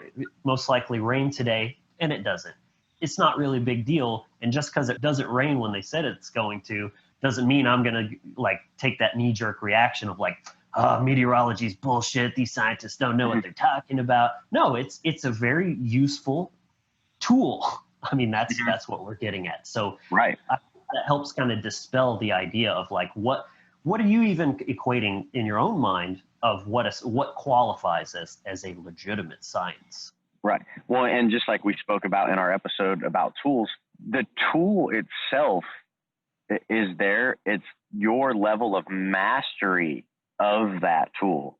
most likely rain today, and it doesn't. It's not really a big deal. And just because it doesn't rain when they said it's going to, doesn't mean I'm going to like take that knee-jerk reaction of like, meteorology is bullshit. These scientists don't know what they're talking about. No, it's a very useful tool. I mean, that's what we're getting at. So Right. That helps kind of dispel the idea of like, what are you even equating in your own mind of what qualifies as a legitimate science? Right. Well, and just like we spoke about in our episode about tools, the tool itself is there. It's your level of mastery of that tool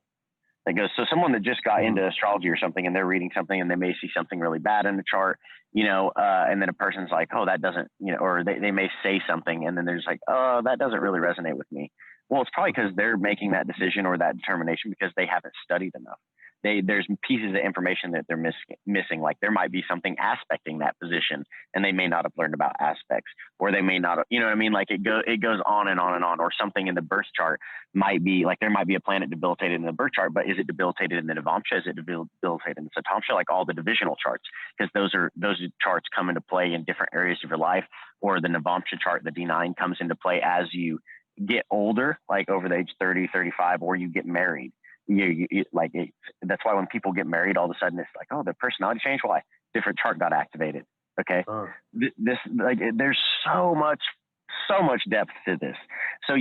that goes. So someone that just got into astrology or something, and they're reading something and they may see something really bad in the chart, and then a person's like, oh, that doesn't, or they may say something, and then they're just like, oh, that doesn't really resonate with me. Well, it's probably because they're making that decision or that determination because they haven't studied enough. There's pieces of information that they're missing. Like there might be something aspecting that position, and they may not have learned about aspects, or they may not, you know what I mean? Like it goes on and on and on. Or something in the birth chart might be like there might be a planet debilitated in the birth chart, but is it debilitated in the Navamsha? Is it debilitated in the Satamsha? Like all the divisional charts, because those charts come into play in different areas of your life. Or the Navamsha chart, the D9, comes into play as you get older, like over the age 30, 35, or you get married. That's why when people get married, all of a sudden it's like, oh, the personality changed. Why? Different chart got activated. Okay. There's so much depth to this. So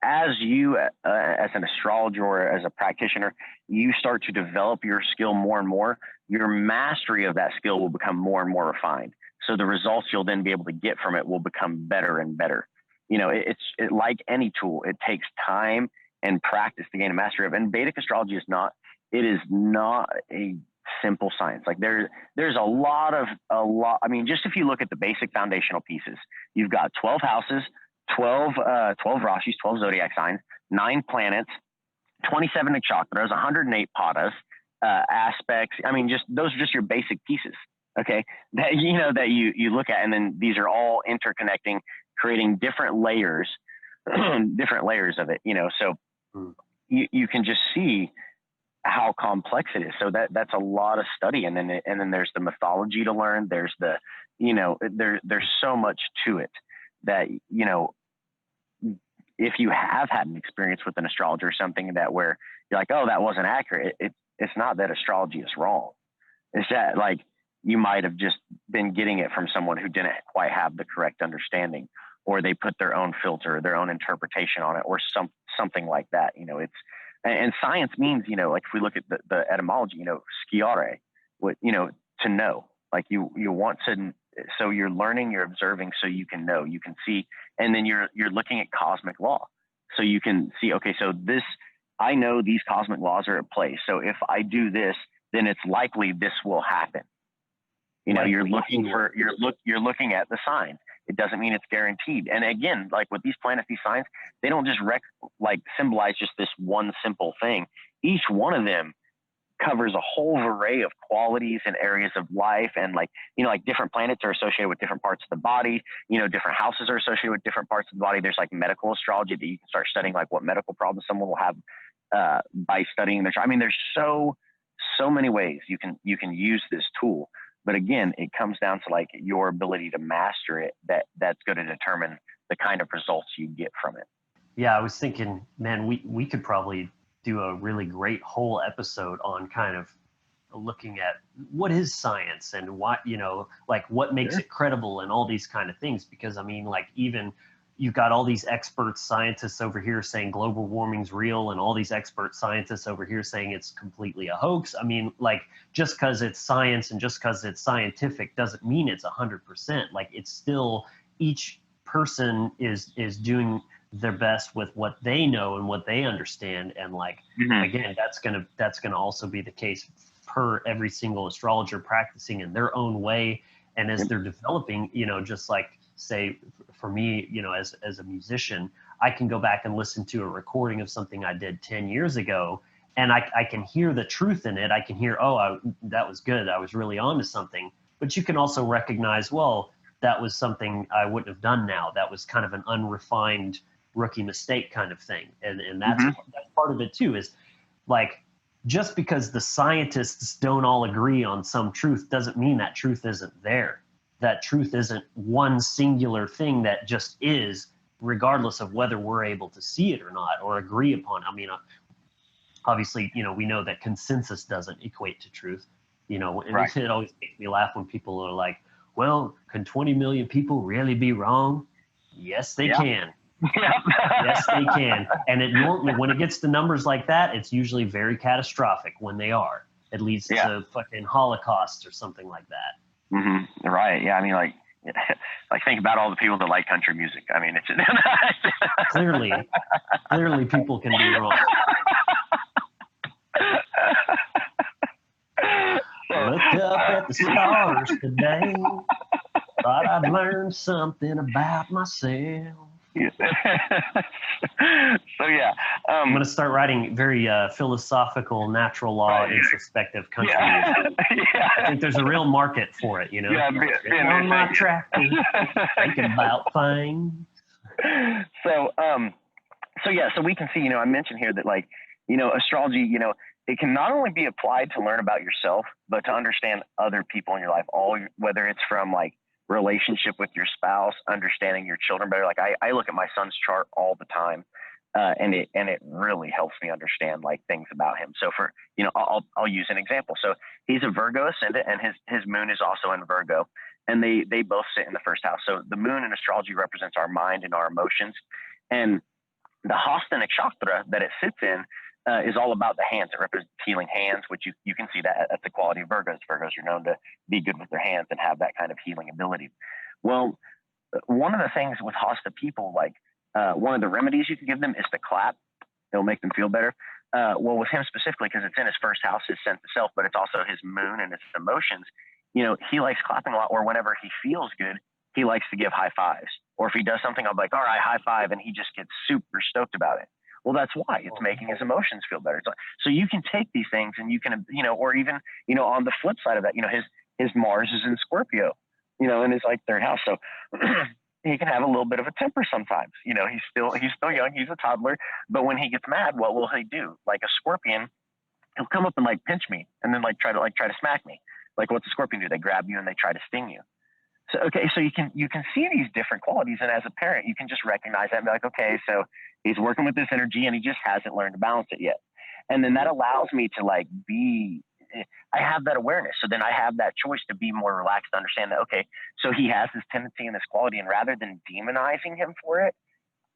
as an astrologer or as a practitioner, you start to develop your skill more and more. Your mastery of that skill will become more and more refined. So the results you'll then be able to get from it will become better and better. It's like any tool. It takes time and practice to gain a mastery of. And Vedic astrology is not a simple science. Like there's a lot. I mean, just if you look at the basic foundational pieces, you've got 12 houses, 12 rashis, 12 zodiac signs, 9 planets, 27 nakshatras, 108 padas, aspects. I mean, those are just your basic pieces. Okay, that you look at, and then these are all interconnecting, creating different layers of it. So you can just see how complex it is. So that's a lot of study, and then there's the mythology to learn. There's there's so much to it that if you have had an experience with an astrologer or something that where you're like, oh, that wasn't accurate. It's not that astrology is wrong. It's that like you might have just been getting it from someone who didn't quite have the correct understanding, or they put their own filter, their own interpretation on it, or something like that. And science means, like if we look at the etymology, sciare, to know, like you want to, so you're learning, you're observing, so you can know, you can see, and then you're looking at cosmic law. So you can see, okay, so I know these cosmic laws are at play. So if I do this, then it's likely this will happen. You're looking at the sign. It doesn't mean it's guaranteed. And again, like with these planets, these signs, they don't just symbolize just this one simple thing. Each one of them covers a whole array of qualities and areas of life. And like different planets are associated with different parts of the body. Different houses are associated with different parts of the body. There's like medical astrology that you can start studying, like what medical problems someone will have by studying their chart. I mean, there's so many ways you can use this tool. But again, it comes down to like your ability to master it. That's going to determine the kind of results you get from it. Yeah, I was thinking, man, we could probably do a really great whole episode on kind of looking at what is science and what what makes it credible and all these kind of things. Because I mean, like even you've got all these expert scientists over here saying global warming's real, and all these expert scientists over here saying it's completely a hoax. I mean, like just because it's science and just because it's scientific doesn't mean it's 100%. Like it's still, each person is doing their best with what they know and what they understand. And like, again, that's gonna also be the case per every single astrologer practicing in their own way. And as they're developing, just like, say for me, as a musician, I can go back and listen to a recording of something I did 10 years ago, and I can hear the truth in it. I can hear, that was good. I was really onto something. But you can also recognize, well, that was something I wouldn't have done now. That was kind of an unrefined rookie mistake kind of thing. And that's part of it too, is Like, just because the scientists don't all agree on some truth doesn't mean that truth isn't there. That truth isn't one singular thing that just is, regardless of whether we're able to see it or not or agree upon. I mean, obviously, we know that consensus doesn't equate to truth, and Right. it always makes me laugh when people are like, well, can 20 million people really be wrong? Yes, they can. Yes, they can. And it normally, when it gets to numbers like that, it's usually very catastrophic when they are. It leads to fucking Holocaust or something like that. Mm-hmm. Right. Yeah. I mean, like think about all the people that like country music. I mean, it's clearly people can be wrong. Looked up at the stars today. Thought I'd learn something about myself. So yeah, I'm going to start writing very philosophical, natural law, introspective country music. I think there's a real market for it, Yeah, on my tractor, thinking about things. So we can see, I mentioned here that astrology, it can not only be applied to learn about yourself, but to understand other people in your life, whether it's from relationship with your spouse, understanding your children better. Like I look at my son's chart all the time, and it really helps me understand things about him. So for, I'll use an example. So he's a Virgo ascendant, and his moon is also in Virgo, and they both sit in the first house. So the moon in astrology represents our mind and our emotions, and the Hasta Nakshatra that it sits in is all about the hands. It represents healing hands, which you can see that at the quality of Virgos. Virgos are known to be good with their hands and have that kind of healing ability. Well, one of the things with Hasta people, one of the remedies you can give them is to clap. It'll make them feel better. Well, with him specifically, because it's in his first house, his sense of self, but it's also his moon and his emotions. He likes clapping a lot, or whenever he feels good, he likes to give high fives. Or if he does something, I'll be like, all right, high five. And he just gets super stoked about it. Well, that's why it's making his emotions feel better. So you can take these things and you can, or even, on the flip side of that, his Mars is in Scorpio, in his third house. So he can have a little bit of a temper sometimes. He's still young. He's a toddler. But when he gets mad, what will he do? Like a scorpion, he'll come up and pinch me and then try to smack me. Like what's a scorpion do? They grab you and they try to sting you. So, okay, so you can see these different qualities, and as a parent, you can just recognize that and be like, okay, so he's working with this energy, and he just hasn't learned to balance it yet. And then that allows me to I have that awareness. So then I have that choice to be more relaxed, to understand that, okay, so he has this tendency and this quality, and rather than demonizing him for it,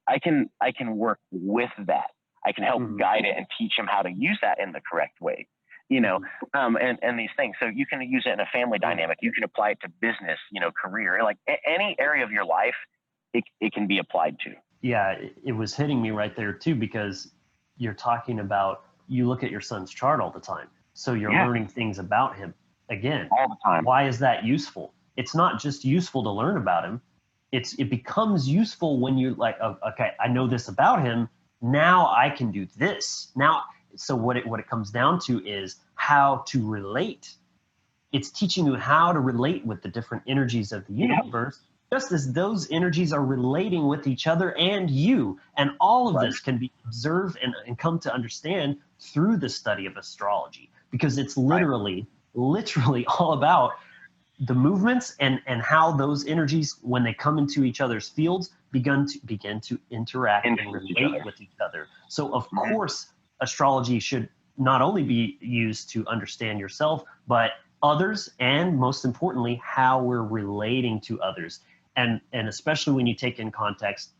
I can work with that. I can help guide it and teach him how to use that in the correct way. And these things. So you can use it in a family dynamic. You can apply it to business, career, any area of your life, it can be applied to. Yeah, it was hitting me right there too, because you're talking about, you look at your son's chart all the time. So you're learning things about him again. All the time. Why is that useful? It's not just useful to learn about him. It becomes useful when you're like, oh, okay, I know this about him. Now I can do this. So what it comes down to is how to relate. It's teaching you how to relate with the different energies of the universe, just as those energies are relating with each other and you. And all of this can be observed and come to understand through the study of astrology, because it's literally all about the movements and how those energies, when they come into each other's fields, begin to interact and relate with each other. So of course, astrology should not only be used to understand yourself, but others, and most importantly, how we're relating to others. And especially when you take in context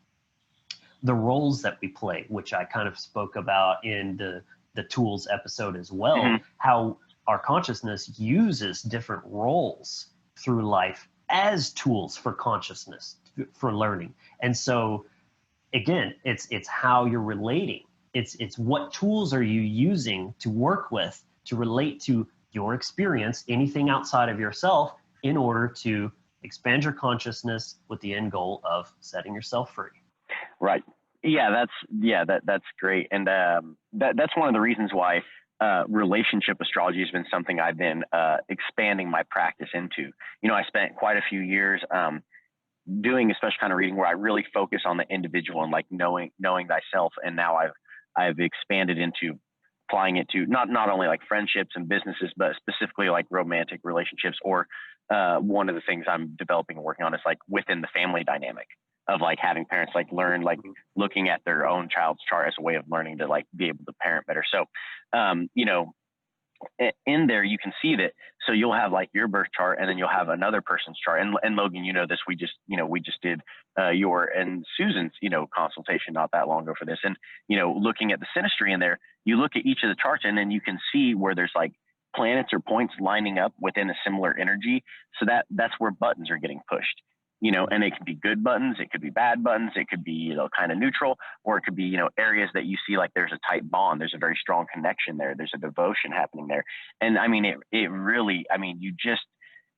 the roles that we play, which I kind of spoke about in the tools episode as well, how our consciousness uses different roles through life as tools for consciousness, for learning. And so again, it's how you're relating. It's what tools are you using to work with, to relate to your experience, anything outside of yourself, in order to expand your consciousness with the end goal of setting yourself free. Right. Yeah, that's great. And that's one of the reasons why relationship astrology has been something I've been expanding my practice into. I spent quite a few years doing a special kind of reading where I really focus on the individual and knowing thyself. And now I've expanded into applying it to not only like friendships and businesses, but specifically like romantic relationships, or one of the things I'm developing and working on is like within the family dynamic of like having parents like learn, like looking at their own child's chart as a way of learning to like be able to parent better. So, in there you can see that. So you'll have like your birth chart, and then you'll have another person's chart. And Logan, this, we just did your and Susan's, consultation not that long ago for this. And, looking at the synastry in there, you look at each of the charts, and then you can see where there's like planets or points lining up within a similar energy. So that's where buttons are getting pushed. And it could be good buttons, it could be bad buttons, it could be, kind of neutral, or it could be, areas that you see like there's a tight bond, there's a very strong connection there, there's a devotion happening there. And I mean, it really,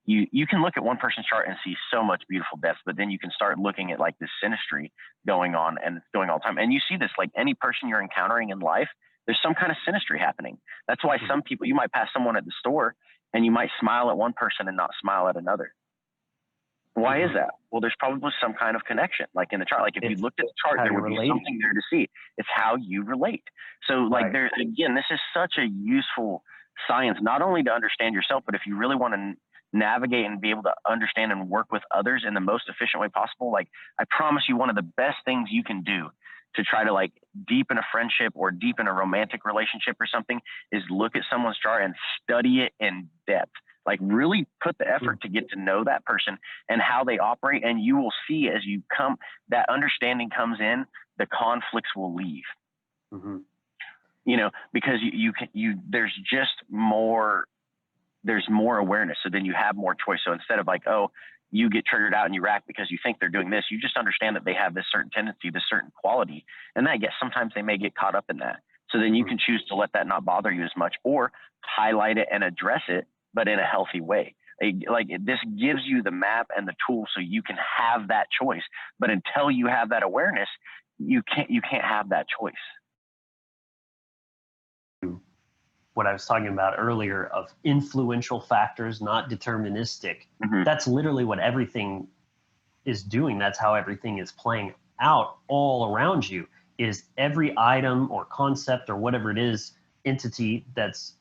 you can look at one person's chart and see so much beautiful depth, but then you can start looking at like this synastry going on, and it's going all the time. And you see this, like any person you're encountering in life, there's some kind of synastry happening. That's why some people, you might pass someone at the store and you might smile at one person and not smile at another. Why is that? Well, there's probably some kind of connection, like in the chart. Like if you looked at the chart, there would be something there to see. It's how you relate. So like again, this is such a useful science, not only to understand yourself, but if you really want to navigate and be able to understand and work with others in the most efficient way possible. Like I promise you, one of the best things you can do to try to like deepen a friendship or deepen a romantic relationship or something is look at someone's chart and study it in depth. Like really put the effort to get to know that person and how they operate. And you will see as you that understanding comes in, the conflicts will leave, because there's just there's more awareness. So then you have more choice. So instead of like, oh, you get triggered out and you react because you think they're doing this, you just understand that they have this certain tendency, this certain quality. And sometimes they may get caught up in that. So then you can choose to let that not bother you as much, or highlight it and address it, but in a healthy way. Like this gives you the map and the tools so you can have that choice. But until you have that awareness, you can't have that choice. What I was talking about earlier of influential factors, not deterministic. That's literally what everything is doing. That's how everything is playing out all around you, is every item or concept or whatever it is, entity that's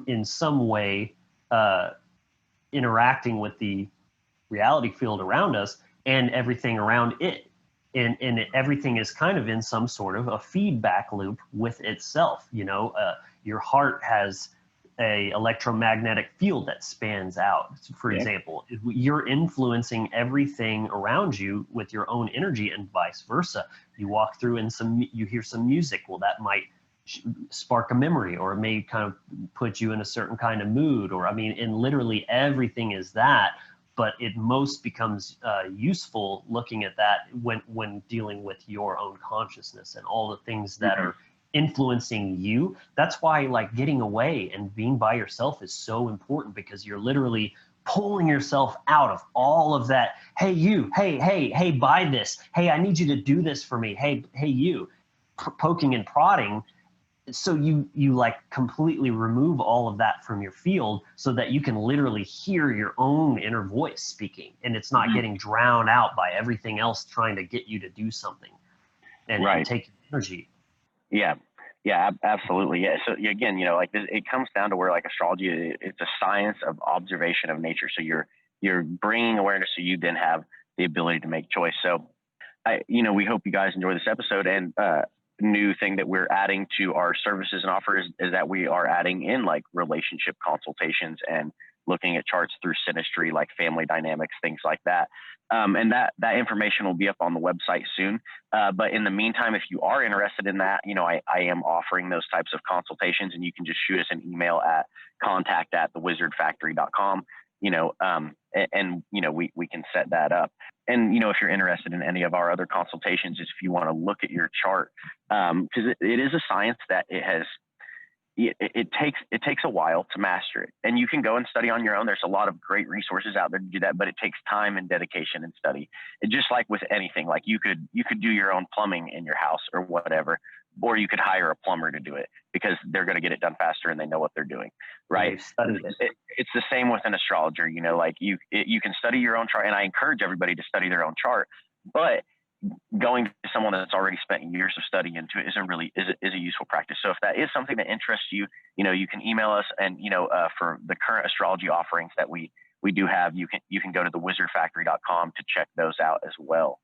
in some way interacting with the reality field around us and everything around it. And everything is kind of in some sort of a feedback loop with itself. Your heart has a electromagnetic field that spans out. For example, you're influencing everything around you with your own energy, and vice versa. You walk through and you hear some music. Well, that might spark a memory, or it may kind of put you in a certain kind of mood, and literally everything is that. But it most becomes useful looking at that when dealing with your own consciousness and all the things that are influencing you. That's why like getting away and being by yourself is so important, because you're literally pulling yourself out of all of that. Hey, you, hey, buy this. Hey, I need you to do this for me. Hey, you, poking and prodding. So you like completely remove all of that from your field so that you can literally hear your own inner voice speaking, and it's not getting drowned out by everything else trying to get you to do something and take energy. Yeah, absolutely. Yeah. So again, like this, it comes down to where like astrology, it's a science of observation of nature. So you're bringing awareness, so you then have the ability to make choice. So we hope you guys enjoy this episode. And new thing that we're adding to our services and offers is that we are adding in like relationship consultations and looking at charts through synastry, like family dynamics, things like that. And that information will be up on the website soon. But in the meantime, if you are interested in that, I am offering those types of consultations, and you can just shoot us an email at contact@thewizardfactory.com, and we can set that up. And, if you're interested in any of our other consultations, if you want to look at your chart, because it is a science that it takes a while to master it, and you can go and study on your own. There's a lot of great resources out there to do that, but it takes time and dedication and study. It just like with anything, like you could do your own plumbing in your house or whatever, or you could hire a plumber to do it because they're going to get it done faster and they know what they're doing. Right. It's the same with an astrologer, like you can study your own chart, and I encourage everybody to study their own chart, but going to someone that's already spent years of study into it is a useful practice. So if that is something that interests you, you can email us, and for the current astrology offerings that we do have, you can go to thewizardfactory.com to check those out as well.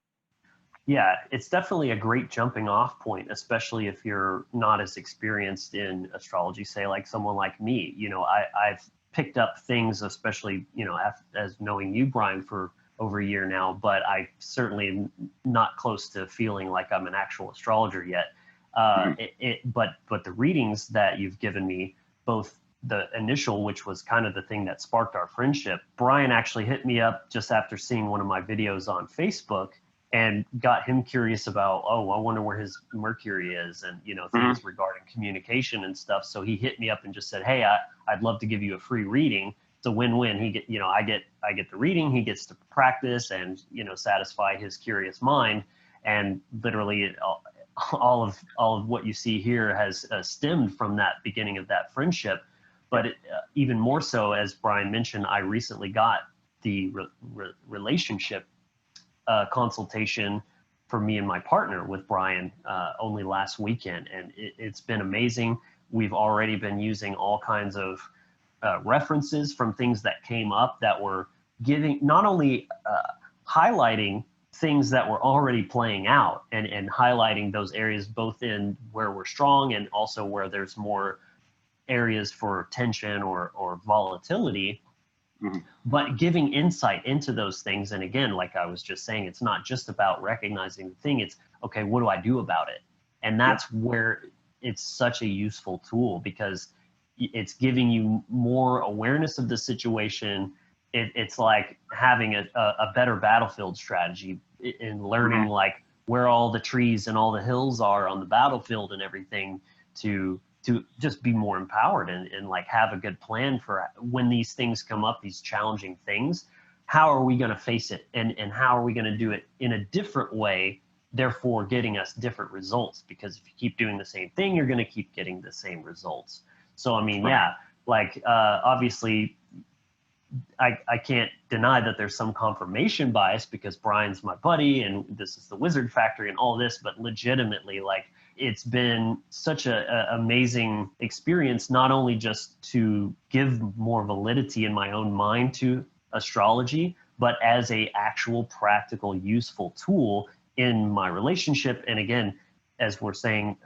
Yeah, it's definitely a great jumping off point, especially if you're not as experienced in astrology, say like someone like me. I've picked up things, especially, as knowing you, Bryan, for over a year now, but I certainly am not close to feeling like I'm an actual astrologer yet. But the readings that you've given me, both the initial, which was kind of the thing that sparked our friendship, Bryan actually hit me up just after seeing one of my videos on Facebook and got him curious about, I wonder where his Mercury is, and, things regarding communication and stuff. So he hit me up and just said, hey, I'd love to give you a free reading. It's a win-win. I get the reading, he gets to practice and, satisfy his curious mind. And literally all of what you see here has stemmed from that beginning of that friendship. But even more so, as Bryan mentioned, I recently got the relationship consultation for me and my partner with Bryan only last weekend. And it's been amazing. We've already been using all kinds of references from things that came up that were giving, not only highlighting things that were already playing out and highlighting those areas both in where we're strong and also where there's more areas for tension or volatility, but giving insight into those things. And again, like I was just saying, it's not just about recognizing the thing, it's, okay, what do I do about it? And that's where it's such a useful tool, because it's giving you more awareness of the situation. It's like having a better battlefield strategy in learning like where all the trees and all the hills are on the battlefield and everything, to just be more empowered and like have a good plan for when these things come up, these challenging things. How are we going to face it, and how are we going to do it in a different way, therefore getting us different results? Because if you keep doing the same thing, you're going to keep getting the same results. So, I mean, obviously I can't deny that there's some confirmation bias because Bryan's my buddy and this is the Wizard Factory and all this, but legitimately, like, it's been such a amazing experience, not only just to give more validity in my own mind to astrology, but as a actual practical, useful tool in my relationship. And again, as we're saying,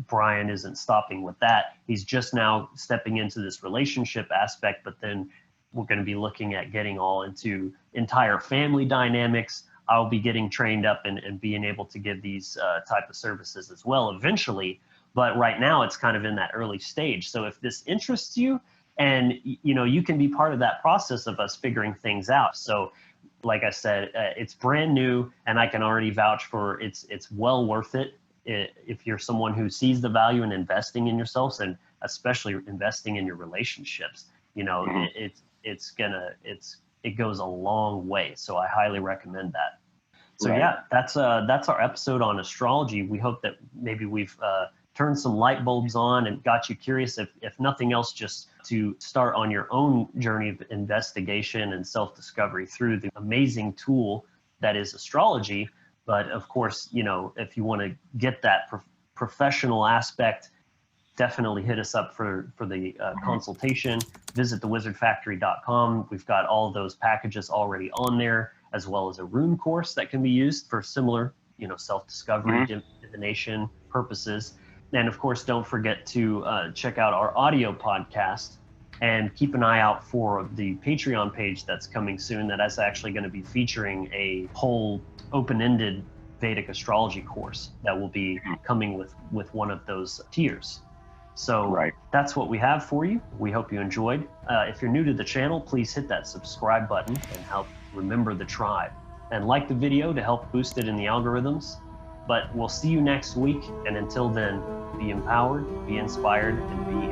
Bryan isn't stopping with that. He's just now stepping into this relationship aspect, but then we're going to be looking at getting all into entire family dynamics. I'll be getting trained up and being able to give these type of services as well eventually. But right now it's kind of in that early stage. So if this interests you, and you can be part of that process of us figuring things out. So like I said, it's brand new, and I can already vouch for it's well worth it. If you're someone who sees the value in investing in yourselves, and especially investing in your relationships, it goes a long way. So I highly recommend that. So that's our episode on astrology. We hope that maybe we've turned some light bulbs on and got you curious, if nothing else, just to start on your own journey of investigation and self-discovery through the amazing tool that is astrology. But of course, if you want to get that professional aspect, definitely hit us up for the consultation. Visit thewizardfactory.com. We've got all of those packages already on there, as well as a rune course that can be used for similar, self-discovery, divination purposes. And of course, don't forget to check out our audio podcast, and keep an eye out for the Patreon page that's coming soon. That is actually going to be featuring a whole open-ended Vedic astrology course that will be coming with one of those tiers. So that's what we have for you. We hope you enjoyed. If you're new to the channel, please hit that subscribe button and help remember the tribe. And like the video to help boost it in the algorithms. But we'll see you next week. And until then, be empowered, be inspired, and be